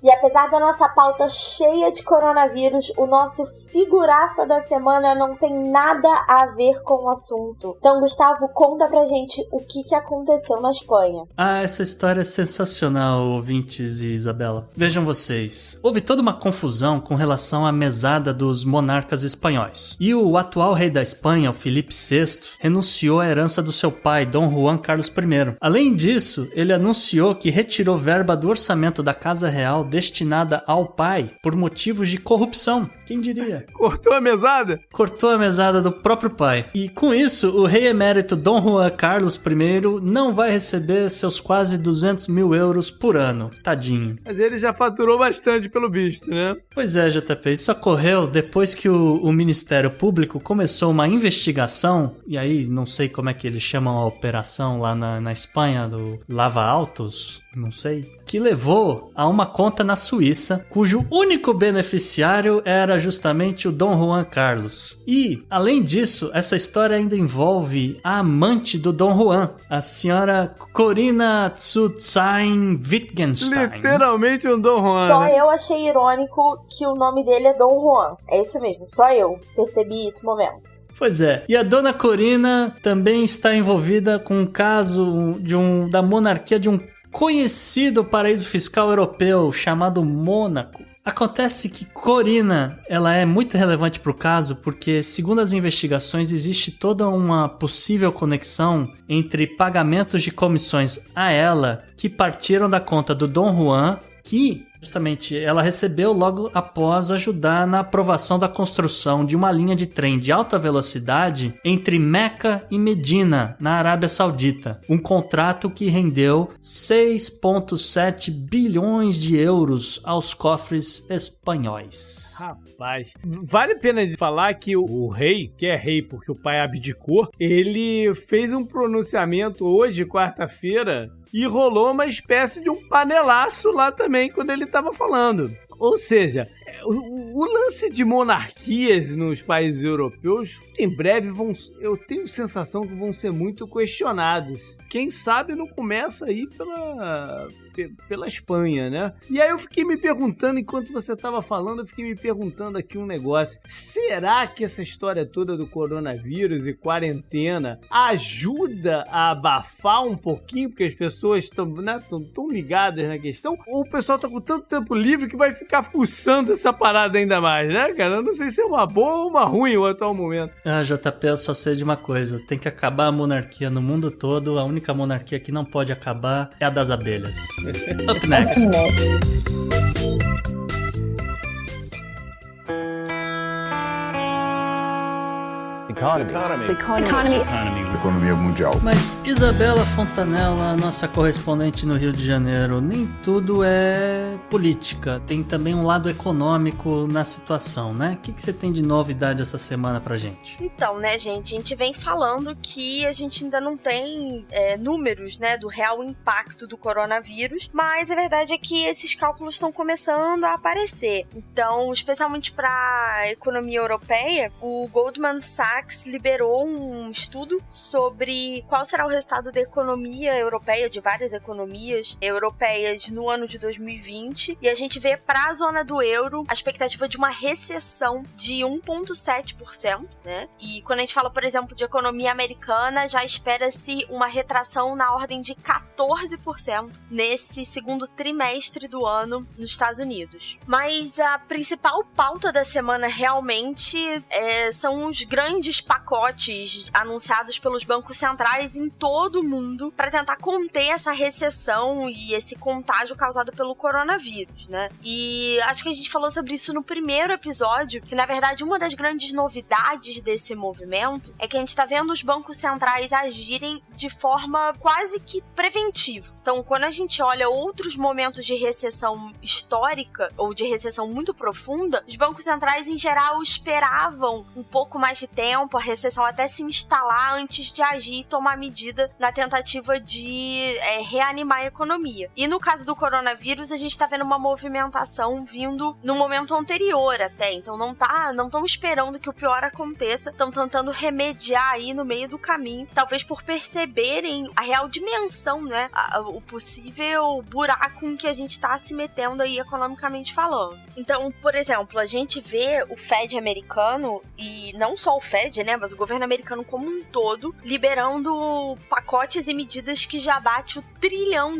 E apesar da nossa pauta cheia de coronavírus, o nosso figuraça da semana não tem nada a ver com o assunto. Então, Gustavo, conta pra gente o que aconteceu na Espanha. Ah, essa história é sensacional, ouvintes e Isabela. Vejam vocês, houve toda uma confusão com relação à mesada dos monarcas espanhóis. E o atual rei da Espanha, o Filipe VI, renunciou à herança do seu pai, Dom Juan Carlos I. Além disso, ele anunciou que retirou verba do orçamento da Casa Real destinada ao pai por motivos de corrupção. Quem diria? Cortou a mesada? Cortou a mesada do próprio pai. E com isso, o rei emérito Dom Juan Carlos I não vai receber seus quase 200 mil euros por ano. Tadinho. Mas ele já faturou bastante pelo visto, né? Pois é, JP, isso ocorreu depois que o Ministério Público começou uma investigação, e aí não sei como é que eles chamam a operação lá na Espanha, do Lava Autos, não sei, que levou a uma conta na Suíça, cujo único beneficiário era justamente o Dom Juan Carlos. E, além disso, essa história ainda envolve a amante do Dom Juan, a senhora Corinna Tsutsain Wittgenstein. Literalmente um Dom Juan. Só né? eu achei irônico que o nome dele é Dom Juan. É isso mesmo, só eu percebi esse momento. Pois é, e a dona Corinna também está envolvida com um caso da monarquia de um conhecido paraíso fiscal europeu chamado Mônaco. Acontece que Corinna, ela é muito relevante para o caso porque, segundo as investigações, existe toda uma possível conexão entre pagamentos de comissões a ela que partiram da conta do Dom Juan, que justamente ela recebeu logo após ajudar na aprovação da construção de uma linha de trem de alta velocidade entre Meca e Medina, na Arábia Saudita. Um contrato que rendeu 6,7 bilhões de euros aos cofres espanhóis. Rapaz, vale a pena falar que o rei, que é rei porque o pai abdicou, ele fez um pronunciamento hoje, quarta-feira, e rolou uma espécie de um panelaço lá também quando ele estava falando. Ou seja, o lance de monarquias nos países europeus, em breve eu tenho sensação que vão ser muito questionados. Quem sabe não começa aí pela Espanha, né? E aí eu fiquei me perguntando, enquanto você estava falando, eu fiquei me perguntando aqui um negócio. Será que essa história toda do coronavírus e quarentena ajuda a abafar um pouquinho, porque as pessoas estão, né, tão ligadas na questão? Ou o pessoal tá com tanto tempo livre que vai ficar fuçando essa parada ainda mais, né, cara? Eu não sei se é uma boa ou uma ruim o atual momento. Ah, JP, eu só sei de uma coisa. Tem que acabar a monarquia no mundo todo. A única monarquia que não pode acabar é a das abelhas. Up next. Economia mundial. Mas Isabela Fontanella, nossa correspondente no Rio de Janeiro, nem tudo é política, tem também um lado econômico na situação, né? O que você tem de novidade essa semana pra gente? Então, né, gente, a gente vem falando que a gente ainda não tem números, né, do real impacto do coronavírus, mas a verdade é que esses cálculos estão começando a aparecer. Então, especialmente para a economia europeia, o Goldman Sachs liberou um estudo sobre qual será o resultado da economia europeia, de várias economias europeias no ano de 2020, e a gente vê para a zona do euro a expectativa de uma recessão de 1,7%, né? E quando a gente fala, por exemplo, de economia americana, já espera-se uma retração na ordem de 14% nesse segundo trimestre do ano nos Estados Unidos. Mas a principal pauta da semana realmente são os grandes pacotes anunciados pelos bancos centrais em todo o mundo para tentar conter essa recessão e esse contágio causado pelo coronavírus, né? E acho que a gente falou sobre isso no primeiro episódio, que na verdade uma das grandes novidades desse movimento é que a gente está vendo os bancos centrais agirem de forma quase que preventiva. Então, quando a gente olha outros momentos de recessão histórica ou de recessão muito profunda, os bancos centrais, em geral, esperavam um pouco mais de tempo, a recessão até se instalar antes de agir e tomar medida na tentativa de reanimar a economia. E no caso do coronavírus, a gente está vendo uma movimentação vindo no momento anterior até. Então, não estão esperando que o pior aconteça, estão tentando remediar aí no meio do caminho, talvez por perceberem a real dimensão, né? O possível buraco em que a gente está se metendo aí economicamente falando. Então, por exemplo, a gente vê o Fed americano, e não só o Fed, né, mas o governo americano como um todo, liberando pacotes e medidas que já bate $1 trilhão,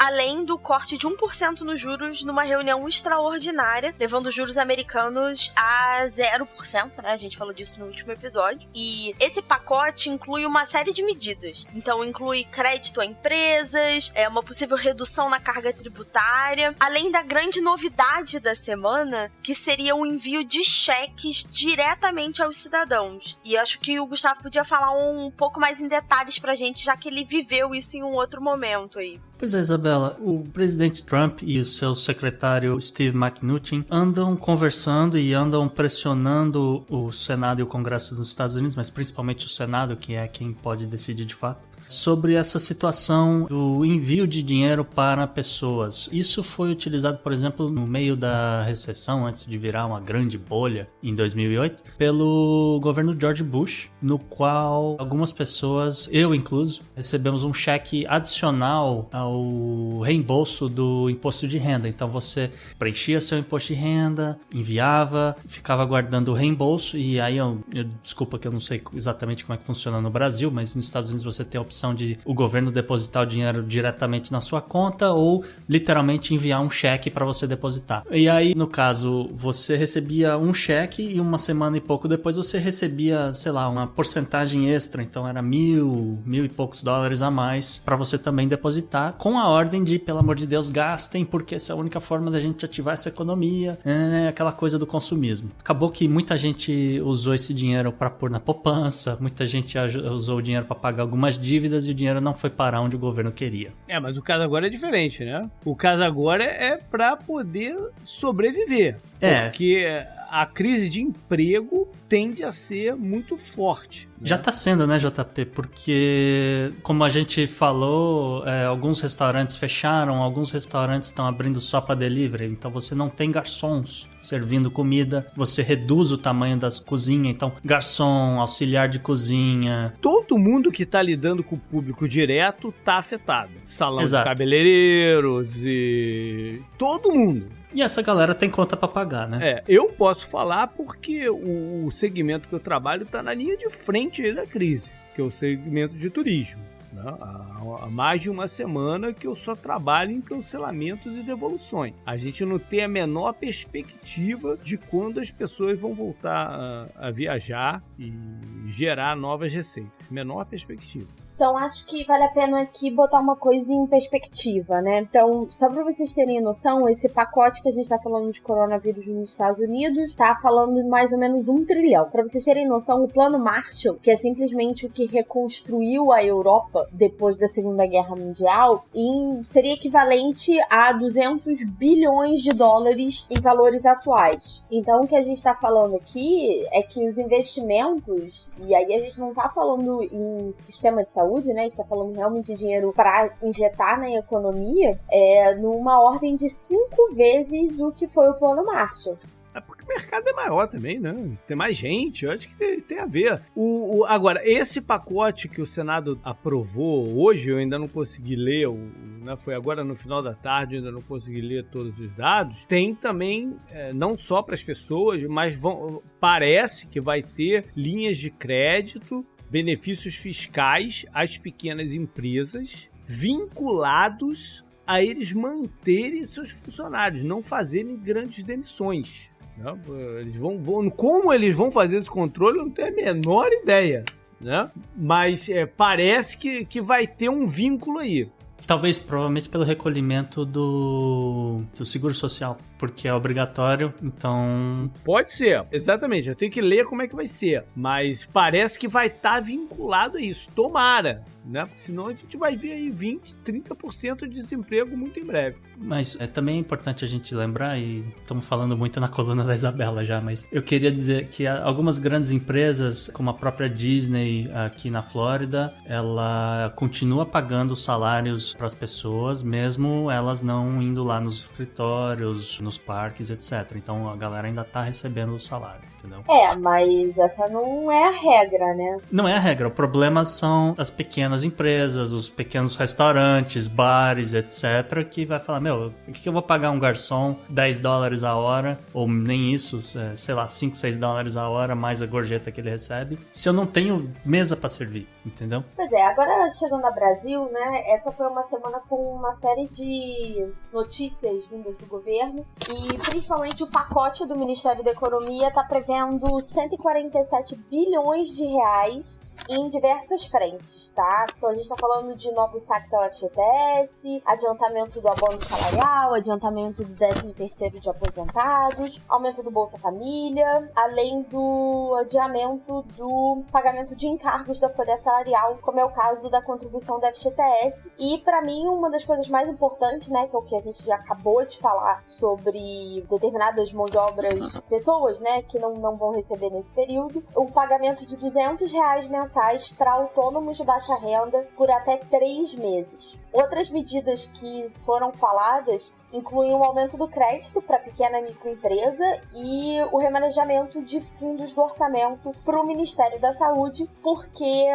além do corte de 1% nos juros numa reunião extraordinária, levando os juros americanos a 0%, né, a gente falou disso no último episódio. E esse pacote inclui uma série de medidas. Então, inclui crédito à empresa, empresas, uma possível redução na carga tributária, além da grande novidade da semana, que seria o envio de cheques diretamente aos cidadãos. E acho que o Gustavo podia falar um pouco mais em detalhes pra gente, já que ele viveu isso em um outro momento aí. Pois é, Isabela, o presidente Trump e o seu secretário Steve Mnuchin andam conversando e andam pressionando o Senado e o Congresso dos Estados Unidos, mas principalmente o Senado, que é quem pode decidir de fato, sobre essa situação do envio de dinheiro para pessoas. Isso foi utilizado, por exemplo, no meio da recessão, antes de virar uma grande bolha em 2008, pelo governo George Bush, no qual algumas pessoas, eu incluso, recebemos um cheque adicional ao reembolso do imposto de renda. Então você preenchia seu imposto de renda, enviava, ficava guardando o reembolso, e aí desculpa que eu não sei exatamente como é que funciona no Brasil, mas nos Estados Unidos você tem a opção de o governo depositar o dinheiro diretamente na sua conta ou literalmente enviar um cheque para você depositar. E aí, no caso, você recebia um cheque e uma semana e pouco depois você recebia, sei lá, uma porcentagem extra, então era $1.000 e poucos a mais para você também depositar, com a ordem de, pelo amor de Deus, gastem, porque essa é a única forma da gente ativar essa economia, aquela coisa do consumismo. Acabou que muita gente usou esse dinheiro para pôr na poupança, muita gente usou o dinheiro para pagar algumas dívidas e o dinheiro não foi parar onde o governo queria. Mas o caso agora é diferente, né? O caso agora é para poder sobreviver. Porque a crise de emprego tende a ser muito forte. Né? Já tá sendo, né, JP? Porque, como a gente falou, alguns restaurantes fecharam, alguns restaurantes estão abrindo só para delivery, então você não tem garçons servindo comida, você reduz o tamanho das cozinhas, então garçom, auxiliar de cozinha... Todo mundo que tá lidando com o público direto tá afetado. Salão de cabeleireiros e... todo mundo. E essa galera tem conta pra pagar, né? Eu posso falar porque o segmento que eu trabalho tá na linha de frente aí da crise, que é o segmento de turismo. Né? Há mais de uma semana que eu só trabalho em cancelamentos e devoluções. A gente não tem a menor perspectiva de quando as pessoas vão voltar a viajar e gerar novas receitas. Menor perspectiva. Então, acho que vale a pena aqui botar uma coisa em perspectiva, né? Então, só pra vocês terem noção, esse pacote que a gente tá falando de coronavírus nos Estados Unidos tá falando de mais ou menos 1 trilhão. Pra vocês terem noção, o Plano Marshall, que é simplesmente o que reconstruiu a Europa depois da Segunda Guerra Mundial, seria equivalente a 200 bilhões de dólares em valores atuais. Então, o que a gente tá falando aqui é que os investimentos, e aí a gente não tá falando em sistema de saúde, né? A gente tá falando realmente de dinheiro para injetar na economia, numa ordem de 5 vezes o que foi o Plano Marshall. Porque o mercado é maior também, né? Tem mais gente, eu acho que tem a ver. Agora, esse pacote que o Senado aprovou hoje, eu ainda não consegui ler, foi agora no final da tarde, eu ainda não consegui ler todos os dados, tem também, não só para as pessoas, mas parece que vai ter linhas de crédito, benefícios fiscais às pequenas empresas vinculados a eles manterem seus funcionários, não fazerem grandes demissões. Né? Como eles vão fazer esse controle, eu não tenho a menor ideia. Né? Mas parece que vai ter um vínculo aí. Talvez, provavelmente, pelo recolhimento do seguro social, porque é obrigatório, então... Pode ser, exatamente. Eu tenho que ler como é que vai ser. Mas parece que vai estar vinculado a isso. Tomara, né? Porque senão a gente vai ver aí 20%, 30% de desemprego muito em breve. Mas também é importante a gente lembrar, e estamos falando muito na coluna da Isabela já, mas eu queria dizer que algumas grandes empresas, como a própria Disney aqui na Flórida, ela continua pagando salários para as pessoas, mesmo elas não indo lá nos escritórios, nos parques, etc. Então a galera ainda tá recebendo o salário, entendeu? Mas essa não é a regra, né? Não é a regra. O problema são as pequenas empresas, os pequenos restaurantes, bares, etc. que vai falar, por que eu vou pagar um garçom $10 a hora, ou nem isso, sei lá, $5, $6 a hora, mais a gorjeta que ele recebe, se eu não tenho mesa para servir, entendeu? Pois é, agora chegando ao Brasil, né, essa foi uma semana com uma série de notícias vindas do governo, e principalmente o pacote do Ministério da Economia está prevendo 147 bilhões de reais em diversas frentes, tá? Então a gente tá falando de novos saques ao FGTS, adiantamento do abono salarial, adiantamento do 13º de aposentados, aumento do Bolsa Família, além do adiamento do pagamento de encargos da folha salarial, como é o caso da contribuição do FGTS. E pra mim, uma das coisas mais importantes, né, que é o que a gente já acabou de falar sobre determinadas mãos de obras, pessoas, né, que não vão receber nesse período, o pagamento de R$200 mensais para autônomos de baixa renda por até 3 meses. Outras medidas que foram faladas incluem o aumento do crédito para pequena e microempresa e o remanejamento de fundos do orçamento para o Ministério da Saúde, porque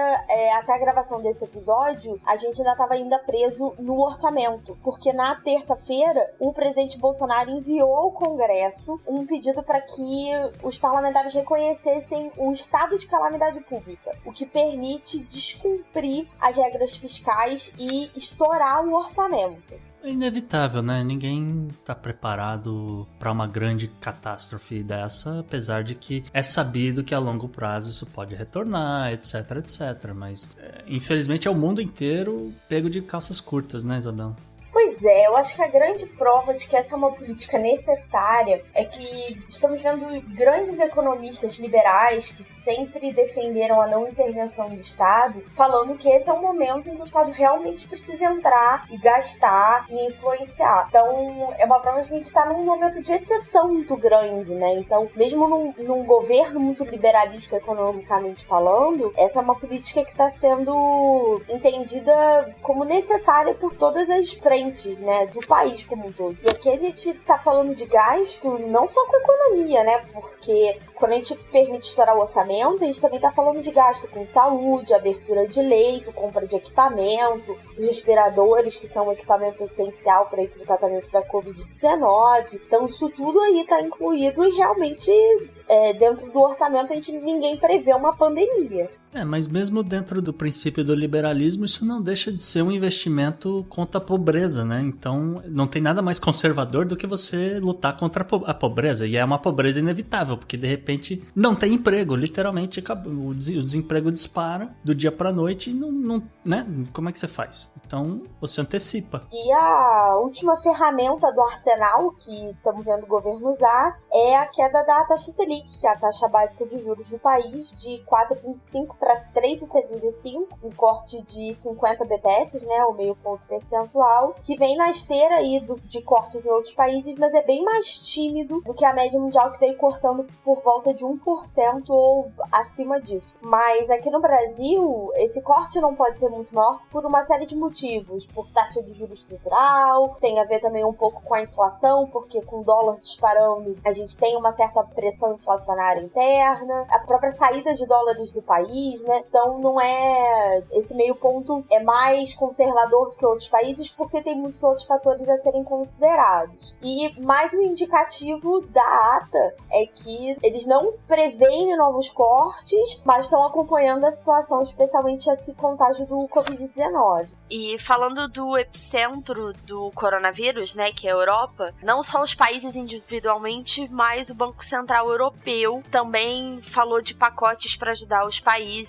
até a gravação desse episódio a gente ainda preso no orçamento, porque na terça-feira o presidente Bolsonaro enviou ao Congresso um pedido para que os parlamentares reconhecessem o estado de calamidade pública, o que permite descumprir as regras fiscais e estourar o orçamento. É inevitável, né? Ninguém tá preparado para uma grande catástrofe dessa, apesar de que é sabido que a longo prazo isso pode retornar, etc, etc. Mas, infelizmente, é o mundo inteiro pego de calças curtas, né, Isabela? Pois é, eu acho que a grande prova de que essa é uma política necessária é que estamos vendo grandes economistas liberais que sempre defenderam a não intervenção do Estado, falando que esse é um momento em que o Estado realmente precisa entrar e gastar e influenciar. Então, é uma prova de que a gente está num momento de exceção muito grande, né? Então, mesmo num governo muito liberalista economicamente falando, essa é uma política que está sendo entendida como necessária por todas as frentes, né, do país como um todo. E aqui a gente tá falando de gasto não só com economia, né, porque quando a gente permite estourar o orçamento, a gente também tá falando de gasto com saúde, abertura de leito, compra de equipamento, os respiradores, que são um equipamento essencial para o tratamento da Covid-19. Então isso tudo aí tá incluído e realmente dentro do orçamento ninguém prevê uma pandemia. Mas mesmo dentro do princípio do liberalismo, isso não deixa de ser um investimento contra a pobreza, né? Então, não tem nada mais conservador do que você lutar contra a pobreza. E é uma pobreza inevitável, porque de repente não tem emprego. Literalmente, o desemprego dispara do dia pra noite e não, né? Como é que você faz? Então, você antecipa. E a última ferramenta do arsenal que estamos vendo o governo usar é a queda da taxa Selic, que é a taxa básica de juros do país, de 4,25 para 3,75, um corte de 50 bps, né, o meio ponto percentual, que vem na esteira aí de cortes em outros países, mas é bem mais tímido do que a média mundial, que veio cortando por volta de 1% ou acima disso. Mas aqui no Brasil, esse corte não pode ser muito maior por uma série de motivos, por taxa de juros estrutural, tem a ver também um pouco com a inflação, porque com o dólar disparando, a gente tem uma certa pressão inflacionária interna, a própria saída de dólares do país, né? Então não é... Esse meio ponto é mais conservador do que outros países porque tem muitos outros fatores a serem considerados. E mais um indicativo da ata é que eles não preveem novos cortes, mas estão acompanhando a situação, especialmente esse contágio do Covid-19. E falando do epicentro do coronavírus, né, que é a Europa, não só os países individualmente, mas o Banco Central Europeu também falou de pacotes para ajudar os países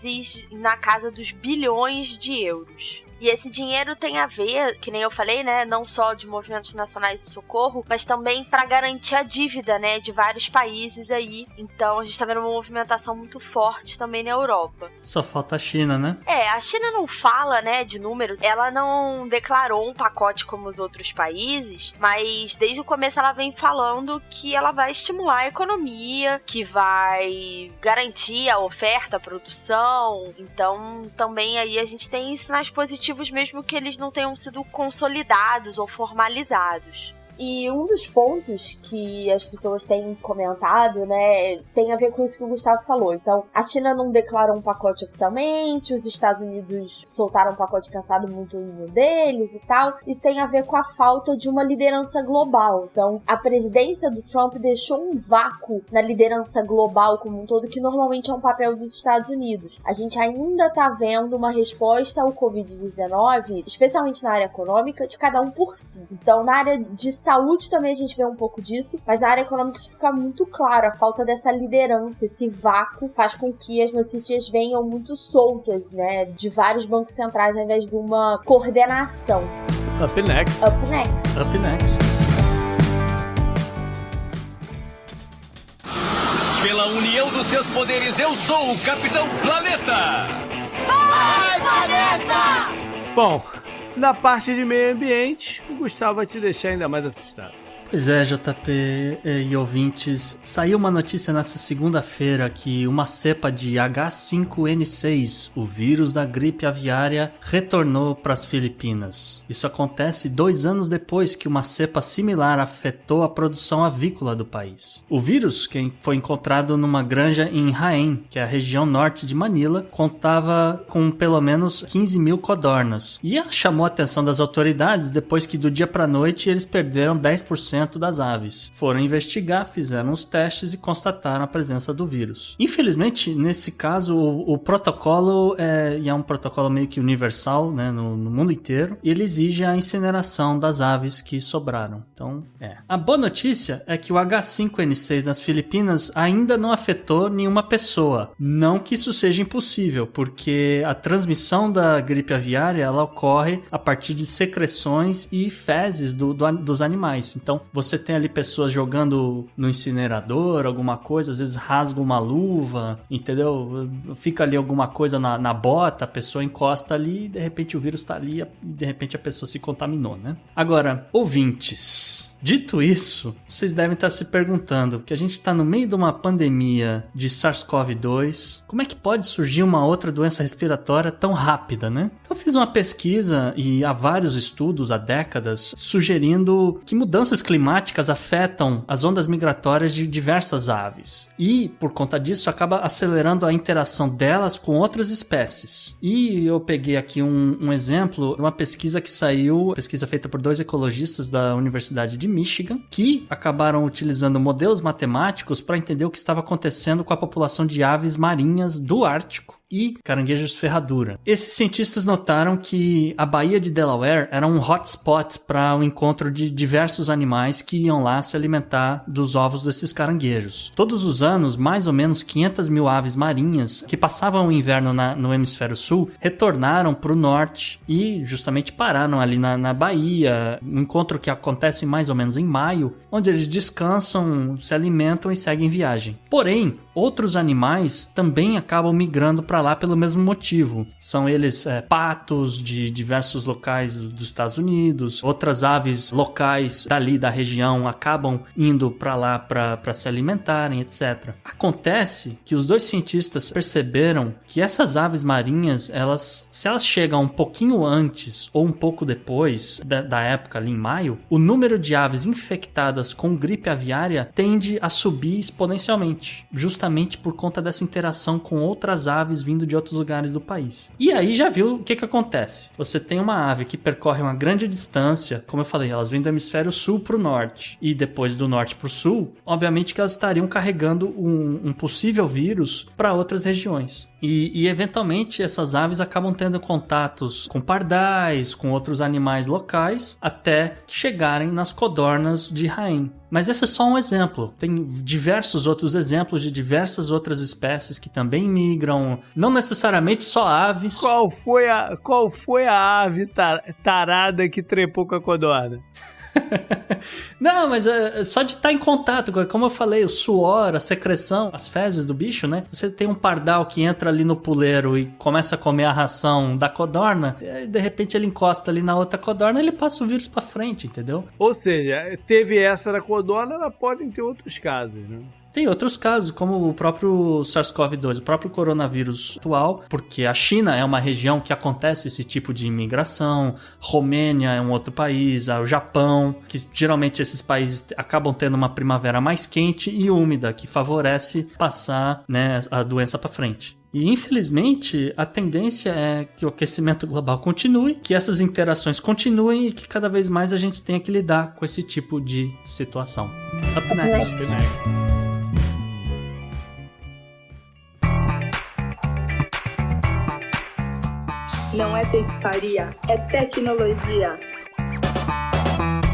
na casa dos bilhões de euros. E esse dinheiro tem a ver, que nem eu falei, né, não só de movimentos nacionais de socorro, mas também para garantir a dívida, né, de vários países aí. Então a gente tá vendo uma movimentação muito forte também na Europa. Só falta a China, né? A China não fala, né, de números, ela não declarou um pacote como os outros países, mas desde o começo ela vem falando que ela vai estimular a economia, que vai garantir a oferta, a produção. Então também aí a gente tem sinais positivos, mesmo que eles não tenham sido consolidados ou formalizados. E um dos pontos que as pessoas têm comentado, né, tem a ver com isso que o Gustavo falou. Então, a China não declarou um pacote oficialmente, os Estados Unidos soltaram um pacote pensado muito no deles e tal. Isso tem a ver com a falta de uma liderança global. Então, a presidência do Trump deixou um vácuo na liderança global como um todo, que normalmente é um papel dos Estados Unidos. A gente ainda tá vendo uma resposta ao Covid-19, especialmente na área econômica, de cada um por si. Então, na área de saúde também a gente vê um pouco disso, mas na área econômica isso fica muito claro. A falta dessa liderança, esse vácuo, faz com que as notícias venham muito soltas, né? De vários bancos centrais, ao invés de uma coordenação. Up next. Up next. Up next. Pela união dos seus poderes, eu sou o Capitão Planeta! Vai, Planeta! Bom, na parte de meio ambiente, o Gustavo vai te deixar ainda mais assustado. Pois é, JP e ouvintes, saiu uma notícia nessa segunda-feira que uma cepa de H5N6, o vírus da gripe aviária, retornou para as Filipinas. Isso acontece 2 anos depois que uma cepa similar afetou a produção avícola do país. O vírus, que foi encontrado numa granja em Jaén, que é a região norte de Manila, contava com pelo menos 15 mil codornas. E chamou a atenção das autoridades depois que do dia para a noite eles perderam 10% das aves. Foram investigar, fizeram os testes e constataram a presença do vírus. Infelizmente, nesse caso, o protocolo é um protocolo meio que universal, né, no mundo inteiro, e ele exige a incineração das aves que sobraram. Então, A boa notícia é que o H5N6 nas Filipinas ainda não afetou nenhuma pessoa. Não que isso seja impossível, porque a transmissão da gripe aviária ela ocorre a partir de secreções e fezes dos animais. Então, você tem ali pessoas jogando no incinerador, alguma coisa, às vezes rasga uma luva, entendeu? Fica ali alguma coisa na bota, a pessoa encosta ali e de repente o vírus tá ali e de repente a pessoa se contaminou, né? Agora, ouvintes... Dito isso, vocês devem estar se perguntando que a gente está no meio de uma pandemia de SARS-CoV-2. Como é que pode surgir uma outra doença respiratória tão rápida, né? Então eu fiz uma pesquisa e há vários estudos, há décadas, sugerindo que mudanças climáticas afetam as ondas migratórias de diversas aves. E, por conta disso, acaba acelerando a interação delas com outras espécies. E eu peguei aqui um exemplo de uma pesquisa que saiu, pesquisa feita por 2 ecologistas da Universidade de Michigan, que acabaram utilizando modelos matemáticos para entender o que estava acontecendo com a população de aves marinhas do Ártico e caranguejos ferradura. Esses cientistas notaram que a Baía de Delaware era um hotspot para o encontro de diversos animais que iam lá se alimentar dos ovos desses caranguejos. Todos os anos, mais ou menos 500 mil aves marinhas que passavam o inverno no hemisfério sul retornaram para o norte e justamente pararam ali na Baía, um encontro que acontece mais ou menos em maio, onde eles descansam, se alimentam e seguem viagem. Porém, outros animais também acabam migrando para lá pelo mesmo motivo. São eles patos de diversos locais dos Estados Unidos, outras aves locais dali da região acabam indo para lá para se alimentarem, etc. Acontece que os 2 cientistas perceberam que essas aves marinhas, se elas chegam um pouquinho antes ou um pouco depois da época ali em maio, o número de aves infectadas com gripe aviária tende a subir exponencialmente, justamente por conta dessa interação com outras aves vindo de outros lugares do país. E aí já viu o que acontece. Você tem uma ave que percorre uma grande distância, como eu falei, elas vêm do hemisfério sul para o norte e depois do norte para o sul, obviamente que elas estariam carregando um possível vírus para outras regiões. E eventualmente essas aves acabam tendo contatos com pardais, com outros animais locais, até chegarem nas codornas de Jaén. Mas esse é só um exemplo. Tem diversos outros exemplos de diversas outras espécies que também migram, não necessariamente só aves. Qual foi a ave tarada que trepou com a codorna? Não, mas só de estar em contato, como eu falei, o suor, a secreção, as fezes do bicho, né? Você tem um pardal que entra ali no puleiro e começa a comer a ração da codorna, de repente ele encosta ali na outra codorna e ele passa o vírus pra frente, entendeu? Ou seja, teve essa da codorna, ela podem ter outros casos, né? Tem outros casos, como o próprio SARS-CoV-2, o próprio coronavírus atual, porque a China é uma região que acontece esse tipo de imigração, Romênia é um outro país, o Japão, que geralmente esses países acabam tendo uma primavera mais quente e úmida, que favorece passar, né, a doença para frente. E infelizmente a tendência é que o aquecimento global continue, que essas interações continuem e que cada vez mais a gente tenha que lidar com esse tipo de situação. Up next. Não é pescaria, é tecnologia.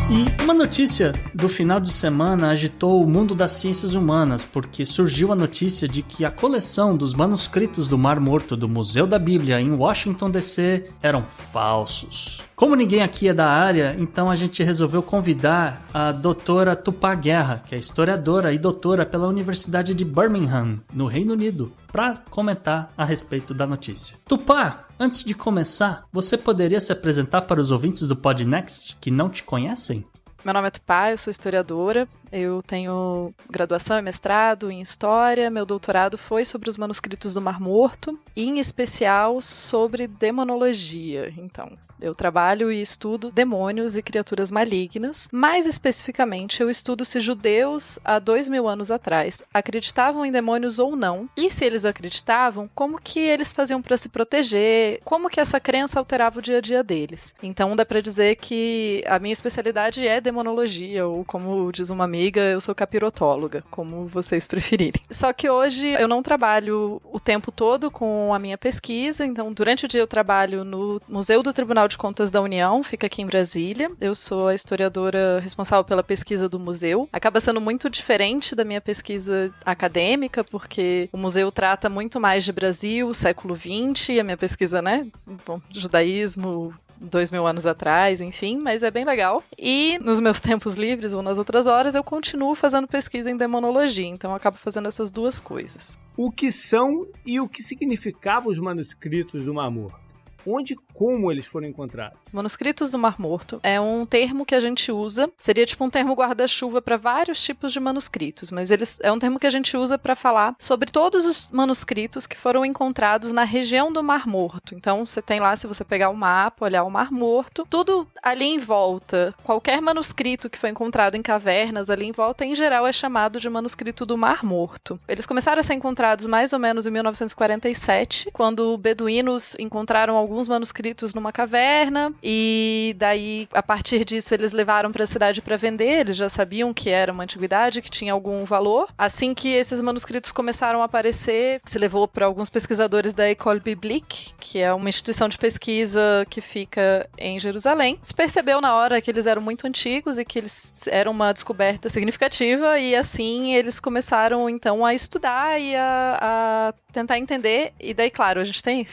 E Uma notícia do final de semana agitou o mundo das ciências humanas, porque surgiu a notícia de que a coleção dos manuscritos do Mar Morto do Museu da Bíblia em Washington, D.C. eram falsos. Como ninguém aqui é da área, então a gente resolveu convidar a doutora Tupá Guerra, que é historiadora e doutora pela Universidade de Birmingham, no Reino Unido, para comentar a respeito da notícia. Tupá, antes de começar, você poderia se apresentar para os ouvintes do Podnext que não te conhecem? Meu nome é Tupá, eu sou historiadora, eu tenho graduação e mestrado em História, meu doutorado foi sobre os manuscritos do Mar Morto, e em especial sobre demonologia, então... Eu trabalho e estudo demônios e criaturas malignas. Mais especificamente, eu estudo se judeus, há 2000 anos atrás, acreditavam em demônios ou não. E se eles acreditavam, como que eles faziam para se proteger? Como que essa crença alterava o dia a dia deles? Então dá para dizer que a minha especialidade é demonologia, ou como diz uma amiga, eu sou capirotóloga, como vocês preferirem. Só que hoje eu não trabalho o tempo todo com a minha pesquisa, então durante o dia eu trabalho no Museu do Tribunal de Contas da União, fica aqui em Brasília. Eu sou a historiadora responsável pela pesquisa do museu. Acaba sendo muito diferente da minha pesquisa acadêmica, porque o museu trata muito mais de Brasil, século XX, a minha pesquisa, né? Bom, judaísmo, 2000 anos atrás, enfim, mas é bem legal. E nos meus tempos livres ou nas outras horas eu continuo fazendo pesquisa em demonologia, então eu acabo fazendo essas duas coisas. O que são e o que significavam os manuscritos do Mar Morto? Onde e como eles foram encontrados? Manuscritos do Mar Morto é um termo que a gente usa, seria tipo um termo guarda-chuva para vários tipos de manuscritos, mas é um termo que a gente usa para falar sobre todos os manuscritos que foram encontrados na região do Mar Morto. Então você tem lá, se você pegar o mapa, olhar o Mar Morto, tudo ali em volta, qualquer manuscrito que foi encontrado em cavernas ali em volta, em geral é chamado de manuscrito do Mar Morto. Eles começaram a ser encontrados mais ou menos em 1947, quando beduínos encontraram alguns manuscritos numa caverna, e daí, a partir disso, eles levaram para a cidade para vender. Eles já sabiam que era uma antiguidade, que tinha algum valor. Assim que esses manuscritos começaram a aparecer, se levou para alguns pesquisadores da École Biblique, que é uma instituição de pesquisa que fica em Jerusalém. Se percebeu na hora que eles eram muito antigos e que eles eram uma descoberta significativa, e assim eles começaram então a estudar e a tentar entender. E daí, claro, a gente tem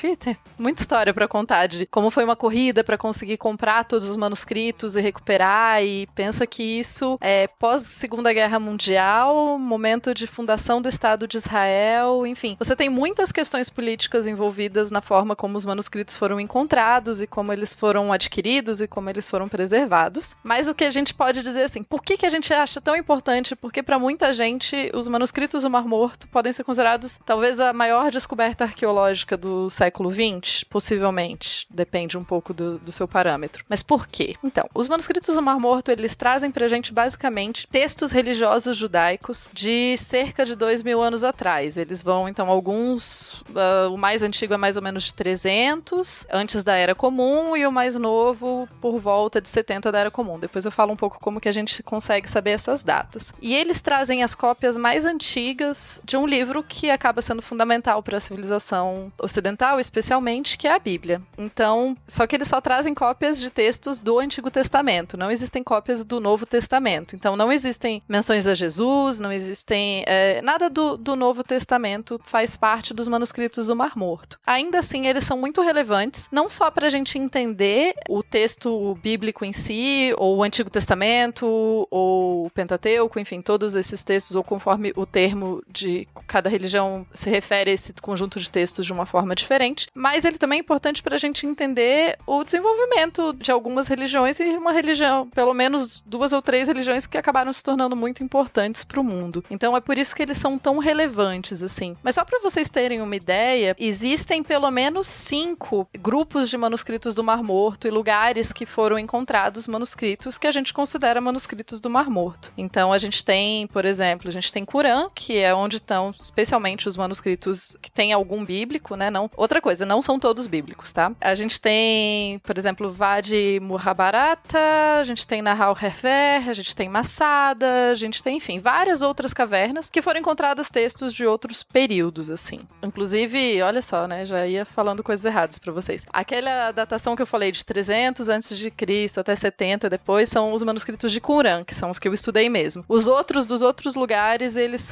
muita história para contar de como foi uma corrida para conseguir comprar todos os manuscritos e recuperar, e pensa que isso é pós-Segunda Guerra Mundial, momento de fundação do Estado de Israel, enfim. Você tem muitas questões políticas envolvidas na forma como os manuscritos foram encontrados e como eles foram adquiridos e como eles foram preservados. Mas o que a gente pode dizer assim, por que a gente acha tão importante? Porque para muita gente os manuscritos do Mar Morto podem ser considerados talvez a maior descoberta arqueológica do século XX, possivelmente. Depende um pouco do seu parâmetro. Mas por quê? Então, os manuscritos do Mar Morto, eles trazem pra gente, basicamente, textos religiosos judaicos de cerca de 2000 anos atrás. Eles vão, então, alguns... o mais antigo é mais ou menos de 300, antes da Era Comum, e o mais novo, por volta de 70 da Era Comum. Depois eu falo um pouco como que a gente consegue saber essas datas. E eles trazem as cópias mais antigas de um livro que acaba sendo fundamental para a civilização ocidental, especialmente, que é a Bíblia. Então, só que eles só trazem cópias de textos do Antigo Testamento, não existem cópias do Novo Testamento. Então, não existem menções a Jesus, não existem... nada do Novo Testamento faz parte dos manuscritos do Mar Morto. Ainda assim, eles são muito relevantes, não só para a gente entender o texto bíblico em si, ou o Antigo Testamento, ou o Pentateuco, enfim, todos esses textos, ou conforme o termo de cada religião se refere a esse conjunto de textos de uma forma diferente, mas ele também é importante para a gente entender o desenvolvimento de algumas religiões, e uma religião, pelo menos 2 ou 3 religiões que acabaram se tornando muito importantes para o mundo. Então é por isso que eles são tão relevantes, assim. Mas só para vocês terem uma ideia, existem pelo menos 5 grupos de manuscritos do Mar Morto e lugares que foram encontrados manuscritos que a gente considera manuscritos do Mar Morto. Então a gente tem, por exemplo, a gente tem Qurã, que é onde estão especialmente os manuscritos que têm algum bíblico, né? Não, outra coisa, não são todos bíblicos. acadêmicos, tá? A gente tem, por exemplo, Vadi Mahabharata, a gente tem Nahal Herver, a gente tem Masada, a gente tem, enfim, várias outras cavernas que foram encontrados textos de outros períodos, assim. Inclusive, olha só, né, já ia falando coisas erradas pra vocês. Aquela datação que eu falei de 300 a.C. até 70 depois são os manuscritos de Qumran, que são os que eu estudei mesmo. Os outros dos outros lugares, eles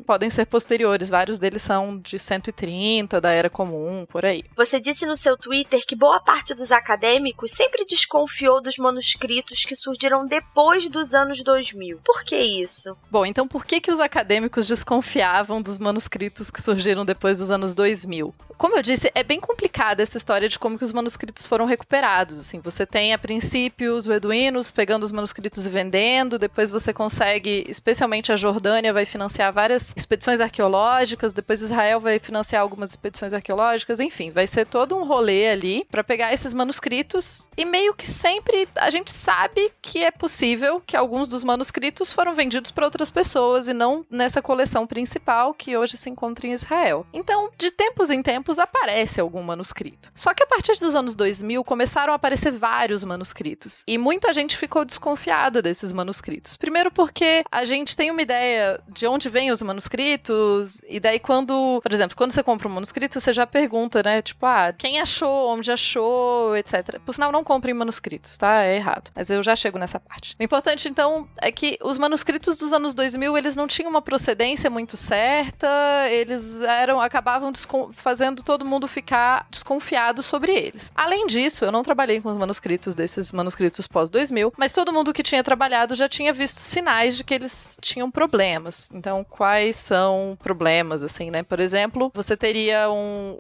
podem ser posteriores, vários deles são de 130 da Era Comum, por aí. Você disse no seu Twitter que boa parte dos acadêmicos sempre desconfiou dos manuscritos que surgiram depois dos anos 2000. Por que isso? Bom, então por que os acadêmicos desconfiavam dos manuscritos que surgiram depois dos anos 2000? Como eu disse, é bem complicada essa história de como que os manuscritos foram recuperados. Assim, você tem, a princípio, os beduínos pegando os manuscritos e vendendo, depois você consegue, especialmente a Jordânia vai financiar várias expedições arqueológicas, depois Israel vai financiar algumas expedições arqueológicas, enfim, vai ser todo um rolê ali para pegar esses manuscritos e meio que sempre a gente sabe que é possível que alguns dos manuscritos foram vendidos para outras pessoas e não nessa coleção principal que hoje se encontra em Israel. Então, de tempos em tempos aparece algum manuscrito. Só que a partir dos anos 2000 começaram a aparecer vários manuscritos e muita gente ficou desconfiada desses manuscritos. Primeiro porque a gente tem uma ideia de onde vêm os manuscritos e daí quando, por exemplo, quando você compra um manuscrito, você já pergunta, né, tipo, quem achou, onde achou, etc. Por sinal, não comprem manuscritos, tá? É errado. Mas eu já chego nessa parte. O importante, então, é que os manuscritos dos anos 2000, eles não tinham uma procedência muito certa, eles acabavam fazendo todo mundo ficar desconfiado sobre eles. Além disso, eu não trabalhei com os manuscritos desses manuscritos pós-2000, mas todo mundo que tinha trabalhado já tinha visto sinais de que eles tinham problemas. Então, quais são problemas, assim, né? Por exemplo, você teria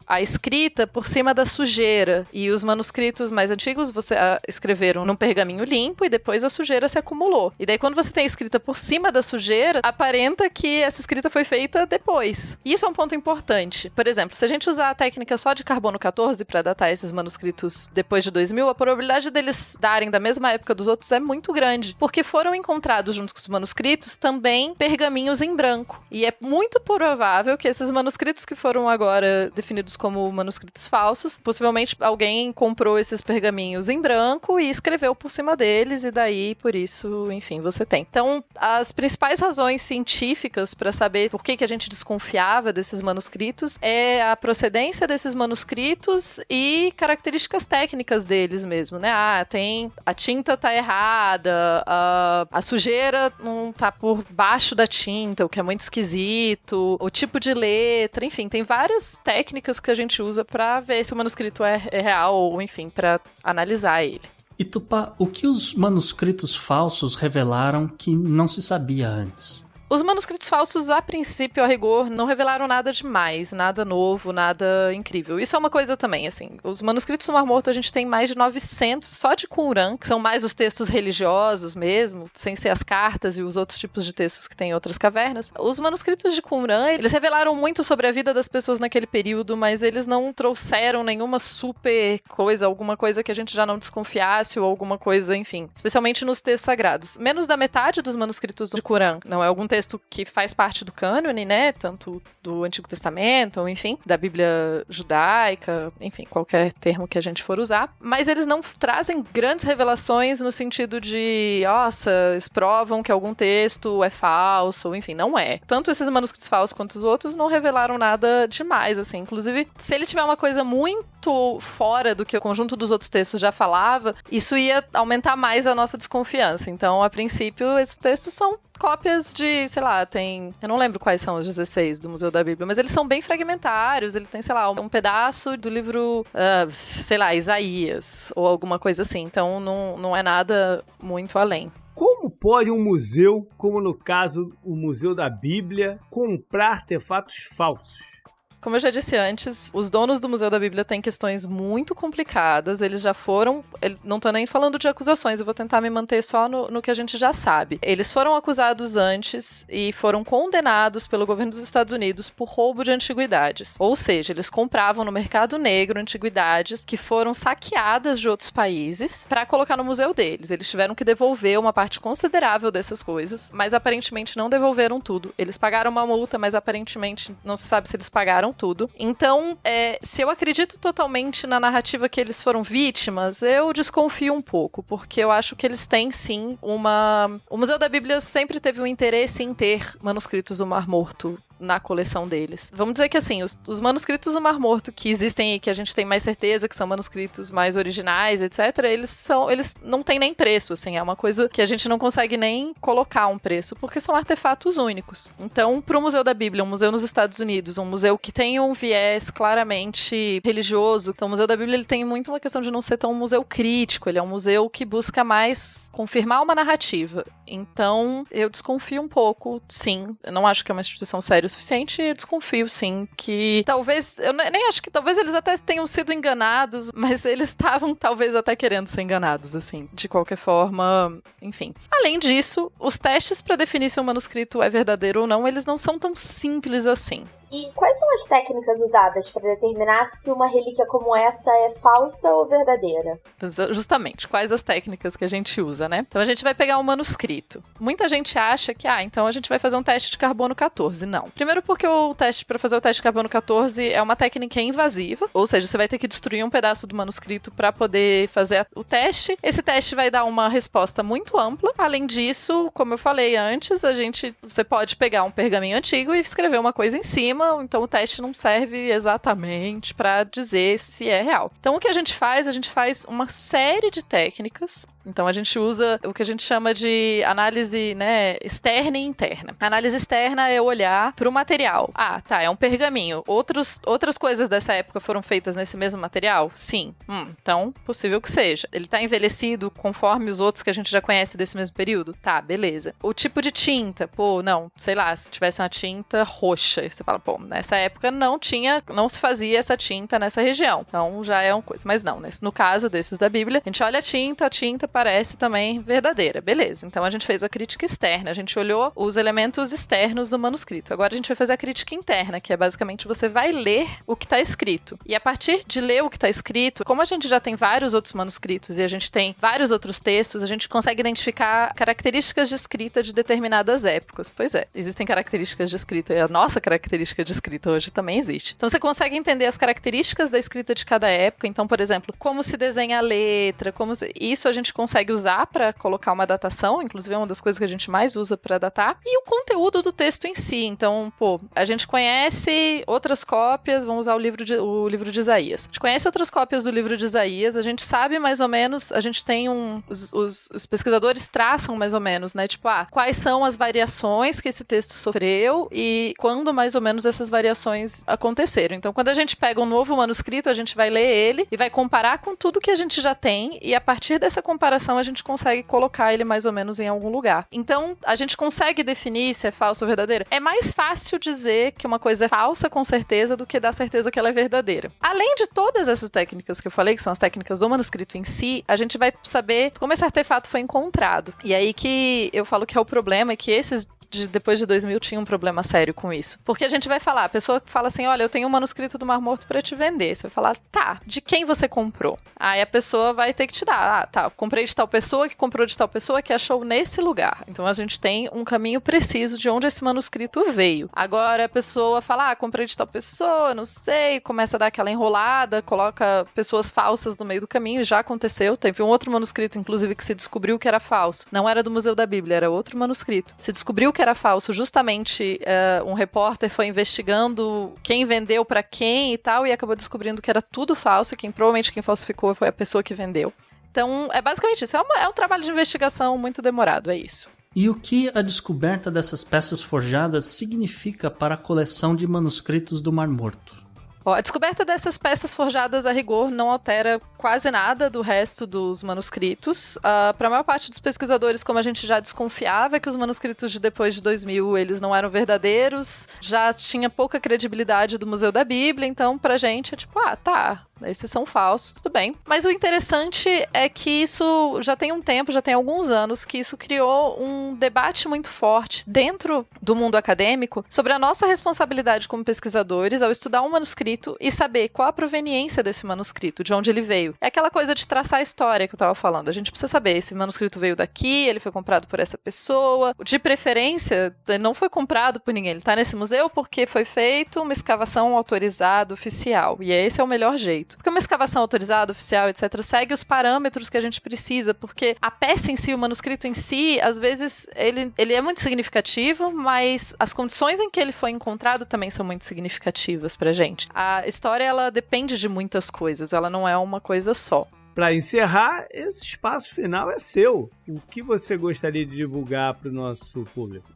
a escrita por cima da sujeira e os manuscritos mais antigos você escreveram num pergaminho limpo e depois a sujeira se acumulou. E daí, quando você tem a escrita por cima da sujeira, aparenta que essa escrita foi feita depois. E isso é um ponto importante. Por exemplo, se a gente usar a técnica só de carbono 14 para datar esses manuscritos depois de 2000, a probabilidade deles darem da mesma época dos outros é muito grande, porque foram encontrados junto com os manuscritos também pergaminhos em branco. E é muito provável que esses manuscritos que foram agora definidos como manuscritos falsos, possivelmente alguém comprou esses pergaminhos em branco e escreveu por cima deles, e daí, por isso, enfim, você tem. Então, as principais razões científicas para saber por que a gente desconfiava desses manuscritos é a procedência desses manuscritos e características técnicas deles mesmo, né? A tinta tá errada, a sujeira não tá por baixo da tinta, o que é muito esquisito, o tipo de letra, enfim, tem várias técnicas que a gente usa pra ver se o manuscrito é real ou, enfim, pra analisar ele. E Tupá, o que os manuscritos falsos revelaram que não se sabia antes? Os manuscritos falsos, a princípio, a rigor, não revelaram nada demais, nada novo, nada incrível. Isso é uma coisa também, assim, os manuscritos do Mar Morto a gente tem mais de 900 só de Qumran, que são mais os textos religiosos mesmo, sem ser as cartas e os outros tipos de textos que tem em outras cavernas. Os manuscritos de Qumran, eles revelaram muito sobre a vida das pessoas naquele período, mas eles não trouxeram nenhuma super coisa, alguma coisa que a gente já não desconfiasse ou alguma coisa, enfim, especialmente nos textos sagrados. Menos da metade dos manuscritos de Qumran não é algum texto que faz parte do cânone, né, tanto do Antigo Testamento, ou enfim, da Bíblia judaica, enfim, qualquer termo que a gente for usar, mas eles não trazem grandes revelações no sentido de, nossa, eles provam que algum texto é falso, ou enfim, não é. Tanto esses manuscritos falsos quanto os outros não revelaram nada demais, assim, inclusive, se ele tiver uma coisa muito fora do que o conjunto dos outros textos já falava, isso ia aumentar mais a nossa desconfiança. Então, a princípio, esses textos são cópias de, sei lá, eu não lembro quais são os 16 do Museu da Bíblia, mas eles são bem fragmentários, ele tem, sei lá, um pedaço do livro, sei lá, Isaías, ou alguma coisa assim, então não é nada muito além. Como pode um museu, como no caso o Museu da Bíblia, comprar artefatos falsos? Como eu já disse antes, os donos do Museu da Bíblia têm questões muito complicadas, eles já foram, não tô nem falando de acusações, eu vou tentar me manter só no que a gente já sabe. Eles foram acusados antes e foram condenados pelo governo dos Estados Unidos por roubo de antiguidades. Ou seja, eles compravam no mercado negro antiguidades que foram saqueadas de outros países para colocar no museu deles. Eles tiveram que devolver uma parte considerável dessas coisas, mas aparentemente não devolveram tudo. Eles pagaram uma multa, mas aparentemente não se sabe se eles pagaram tudo. Então, se eu acredito totalmente na narrativa que eles foram vítimas, eu desconfio um pouco, porque eu acho que eles têm, sim, o Museu da Bíblia sempre teve um interesse em ter manuscritos do Mar Morto na coleção deles. Vamos dizer que assim, os manuscritos do Mar Morto que existem e que a gente tem mais certeza que são manuscritos mais originais, etc., eles não têm nem preço, assim, é uma coisa que a gente não consegue nem colocar um preço, porque são artefatos únicos. Então, para o Museu da Bíblia, um museu nos Estados Unidos, um museu que tem um viés claramente religioso, então o Museu da Bíblia ele tem muito uma questão de não ser tão um museu crítico, ele é um museu que busca mais confirmar uma narrativa. Então, eu desconfio um pouco, sim, eu não acho que é uma instituição séria o suficiente, eu desconfio, sim, que talvez, eu nem acho que talvez eles até tenham sido enganados, mas eles estavam talvez até querendo ser enganados, assim, de qualquer forma, enfim. Além disso, os testes para definir se um manuscrito é verdadeiro ou não, eles não são tão simples assim. E quais são as técnicas usadas para determinar se uma relíquia como essa é falsa ou verdadeira? Justamente, quais as técnicas que a gente usa, né? Então a gente vai pegar um manuscrito. Muita gente acha que, então a gente vai fazer um teste de carbono 14. Não. Primeiro porque para fazer o teste de carbono 14 é uma técnica invasiva, ou seja, você vai ter que destruir um pedaço do manuscrito para poder fazer o teste. Esse teste vai dar uma resposta muito ampla. Além disso, como eu falei antes, você pode pegar um pergaminho antigo e escrever uma coisa em cima, então o teste não serve exatamente para dizer se é real. Então o que a gente faz uma série de técnicas. Então a gente usa o que a gente chama de análise, né, externa e interna. A análise externa é olhar para o material. É um pergaminho. Outras coisas dessa época foram feitas nesse mesmo material? Sim. Então, possível que seja. Ele tá envelhecido conforme os outros que a gente já conhece desse mesmo período? Tá, beleza. O tipo de tinta? Sei lá, se tivesse uma tinta roxa, você fala, nessa época não se fazia essa tinta nessa região. Então já é uma coisa. Mas não, no caso desses da Bíblia, a gente olha a tinta parece também verdadeira. Beleza, então a gente fez a crítica externa, a gente olhou os elementos externos do manuscrito. Agora a gente vai fazer a crítica interna, que é basicamente você vai ler o que está escrito. E a partir de ler o que está escrito, como a gente já tem vários outros manuscritos e a gente tem vários outros textos, a gente consegue identificar características de escrita de determinadas épocas. Pois é, existem características de escrita, e a nossa característica de escrita hoje também existe. Então você consegue entender as características da escrita de cada época. Então, por exemplo, como se desenha a letra, isso a gente consegue usar para colocar uma datação, inclusive é uma das coisas que a gente mais usa para datar, e o conteúdo do texto em si. Então, a gente conhece outras cópias, vamos usar o livro de Isaías. A gente conhece outras cópias do livro de Isaías, a gente sabe mais ou menos, a gente tem os pesquisadores traçam mais ou menos, né, quais são as variações que esse texto sofreu e quando mais ou menos essas variações aconteceram. Então, quando a gente pega um novo manuscrito, a gente vai ler ele e vai comparar com tudo que a gente já tem, e a partir dessa comparação a gente consegue colocar ele mais ou menos em algum lugar. Então, a gente consegue definir se é falso ou verdadeiro. É mais fácil dizer que uma coisa é falsa com certeza do que dar certeza que ela é verdadeira. Além de todas essas técnicas que eu falei, que são as técnicas do manuscrito em si, a gente vai saber como esse artefato foi encontrado. E aí que eu falo que é o problema, é que esses depois de 2000 tinha um problema sério com isso. Porque a gente vai falar, a pessoa fala assim, olha, eu tenho um manuscrito do Mar Morto pra te vender. Você vai falar, tá, de quem você comprou? Aí a pessoa vai ter que te dar, comprei de tal pessoa, que comprou de tal pessoa, que achou nesse lugar. Então a gente tem um caminho preciso de onde esse manuscrito veio. Agora a pessoa fala, comprei de tal pessoa, não sei, começa a dar aquela enrolada, coloca pessoas falsas no meio do caminho, já aconteceu. Teve um outro manuscrito, inclusive, que se descobriu que era falso. Não era do Museu da Bíblia, era outro manuscrito. Se descobriu que era falso, justamente um repórter foi investigando quem vendeu pra quem e tal, e acabou descobrindo que era tudo falso, e provavelmente quem falsificou foi a pessoa que vendeu. Então, é basicamente isso. É um trabalho de investigação muito demorado, é isso. E o que a descoberta dessas peças forjadas significa para a coleção de manuscritos do Mar Morto? A descoberta dessas peças forjadas a rigor não altera quase nada do resto dos manuscritos. Para a maior parte dos pesquisadores, como a gente já desconfiava que os manuscritos de depois de 2000 eles não eram verdadeiros, já tinha pouca credibilidade do Museu da Bíblia, então pra gente é esses são falsos, tudo bem. Mas o interessante é que isso já tem um tempo, já tem alguns anos, que isso criou um debate muito forte dentro do mundo acadêmico sobre a nossa responsabilidade como pesquisadores ao estudar um manuscrito e saber qual a proveniência desse manuscrito, de onde ele veio. É aquela coisa de traçar a história que eu tava falando. A gente precisa saber, esse manuscrito veio daqui, ele foi comprado por essa pessoa. De preferência, ele não foi comprado por ninguém. Ele tá nesse museu porque foi feito uma escavação autorizada, oficial. E esse é o melhor jeito. Porque uma escavação autorizada, oficial, etc., segue os parâmetros que a gente precisa, porque a peça em si, o manuscrito em si, às vezes, ele é muito significativo, mas as condições em que ele foi encontrado também são muito significativas pra gente. A história, ela depende de muitas coisas, ela não é uma coisa só. Para encerrar, esse espaço final é seu. O que você gostaria de divulgar para o nosso público?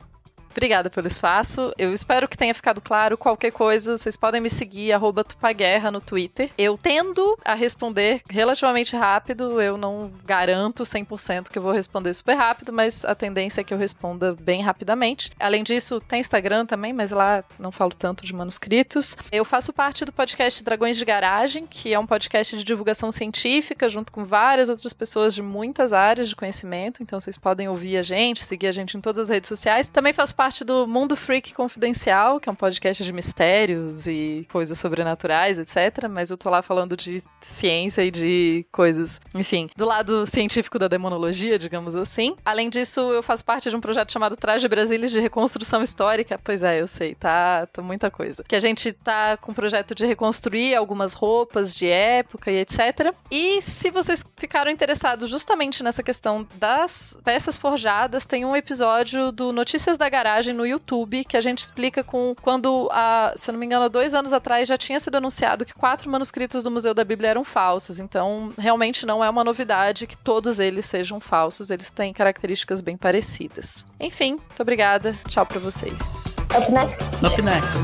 Obrigada pelo espaço. Eu espero que tenha ficado claro. Qualquer coisa, vocês podem me seguir, @tupaguerra no Twitter. Eu tendo a responder relativamente rápido. Eu não garanto 100% que eu vou responder super rápido, mas a tendência é que eu responda bem rapidamente. Além disso, tem Instagram também, mas lá não falo tanto de manuscritos. Eu faço parte do podcast Dragões de Garagem, que é um podcast de divulgação científica, junto com várias outras pessoas de muitas áreas de conhecimento. Então vocês podem ouvir a gente, seguir a gente em todas as redes sociais. Também faço parte do Mundo Freak Confidencial, que é um podcast de mistérios e coisas sobrenaturais, etc. Mas eu tô lá falando de ciência e de coisas, enfim, do lado científico da demonologia, digamos assim. Além disso, eu faço parte de um projeto chamado Traje Brasilis de Reconstrução Histórica. Pois é, eu sei, tá muita coisa. Que a gente tá com um projeto de reconstruir algumas roupas de época e etc. E se vocês ficaram interessados justamente nessa questão das peças forjadas, tem um episódio do Notícias da Garagem no YouTube, que a gente explica quando, se eu não me engano, há 2 anos atrás já tinha sido anunciado que 4 manuscritos do Museu da Bíblia eram falsos. Então, realmente não é uma novidade que todos eles sejam falsos. Eles têm características bem parecidas. Enfim, muito obrigada. Tchau pra vocês. Up next. Up next.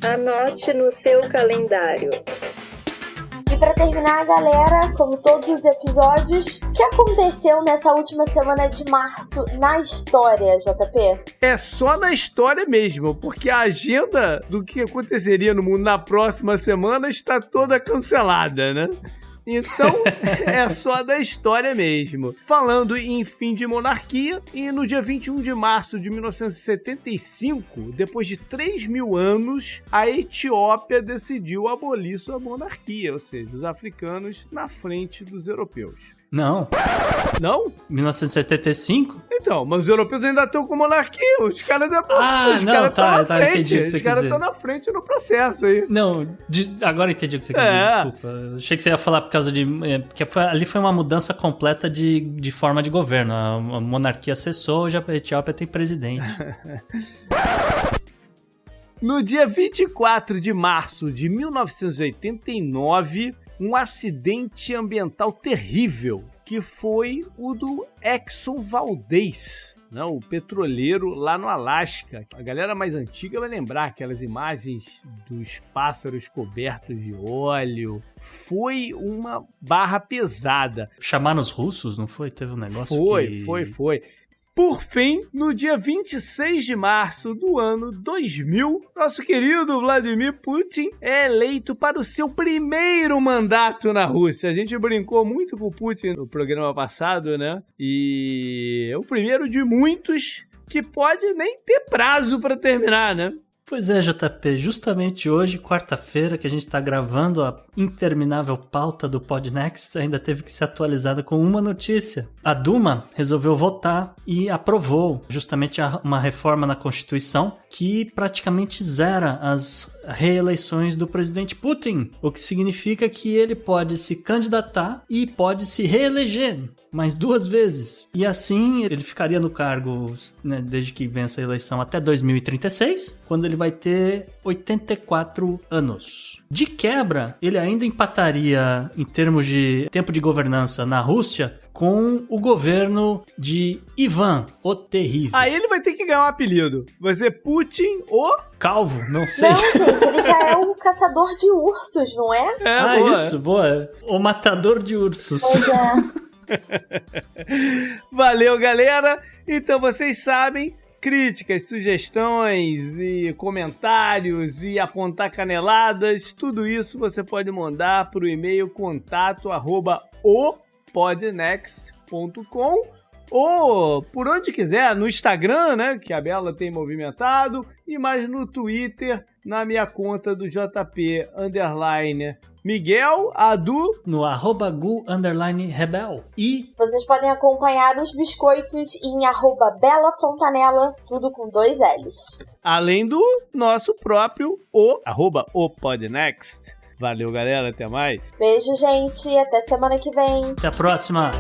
Anote no seu calendário. E pra terminar, galera, como todos os episódios, o que aconteceu nessa última semana de março na história, JP? É só na história mesmo, porque a agenda do que aconteceria no mundo na próxima semana está toda cancelada, né? Então, é só da história mesmo. Falando em fim de monarquia, e no dia 21 de março de 1975, depois de 3.000 anos, a Etiópia decidiu abolir sua monarquia, ou seja, os africanos na frente dos europeus. Não. Não? 1975? Então, mas os europeus ainda estão com monarquia. Os caras estão na frente. Entendi o que você os caras estão na frente no processo aí. Não, agora entendi o que você quer dizer, desculpa. Eu achei que você ia falar por causa de... Porque ali foi uma mudança completa de forma de governo. A monarquia cessou, já a Etiópia tem presidente. No dia 24 de março de 1989... um acidente ambiental terrível, que foi o do Exxon Valdez, né, o petroleiro lá no Alasca. A galera mais antiga vai lembrar aquelas imagens dos pássaros cobertos de óleo. Foi uma barra pesada. Chamaram os russos, não foi? Teve um negócio Foi. Por fim, no dia 26 de março do ano 2000, nosso querido Vladimir Putin é eleito para o seu primeiro mandato na Rússia. A gente brincou muito com o Putin no programa passado, né? E é o primeiro de muitos que pode nem ter prazo para terminar, né? Pois é, JP, justamente hoje, quarta-feira, que a gente tá gravando a interminável pauta do Podnext, ainda teve que ser atualizada com uma notícia. A Duma resolveu votar e aprovou justamente uma reforma na Constituição que praticamente zera as reeleições do presidente Putin, o que significa que ele pode se candidatar e pode se reeleger mais 2 vezes. E assim ele ficaria no cargo, né, desde que vença a eleição até 2036, quando ele vai ter 84 anos. De quebra, ele ainda empataria em termos de tempo de governança na Rússia com o governo de Ivan, o Terrível. Aí ele vai ter que ganhar um apelido. Vai ser Putin o... Calvo, não sei. Não, gente, ele já é o caçador de ursos, não é? Boa. Isso, boa. O matador de ursos. Pois é. Valeu, galera. Então vocês sabem, críticas, sugestões e comentários e apontar caneladas, tudo isso você pode mandar para o e-mail contato@opodnext.com ou por onde quiser, no Instagram, né, que a Bela tem movimentado, e mais no Twitter, na minha conta do JP Miguel, no @gu_rebel. E vocês podem acompanhar os biscoitos em @belafontanella, tudo com 2 L's. Além do nosso próprio @opodnext. Valeu, galera, até mais. Beijo, gente, até semana que vem. Até a próxima.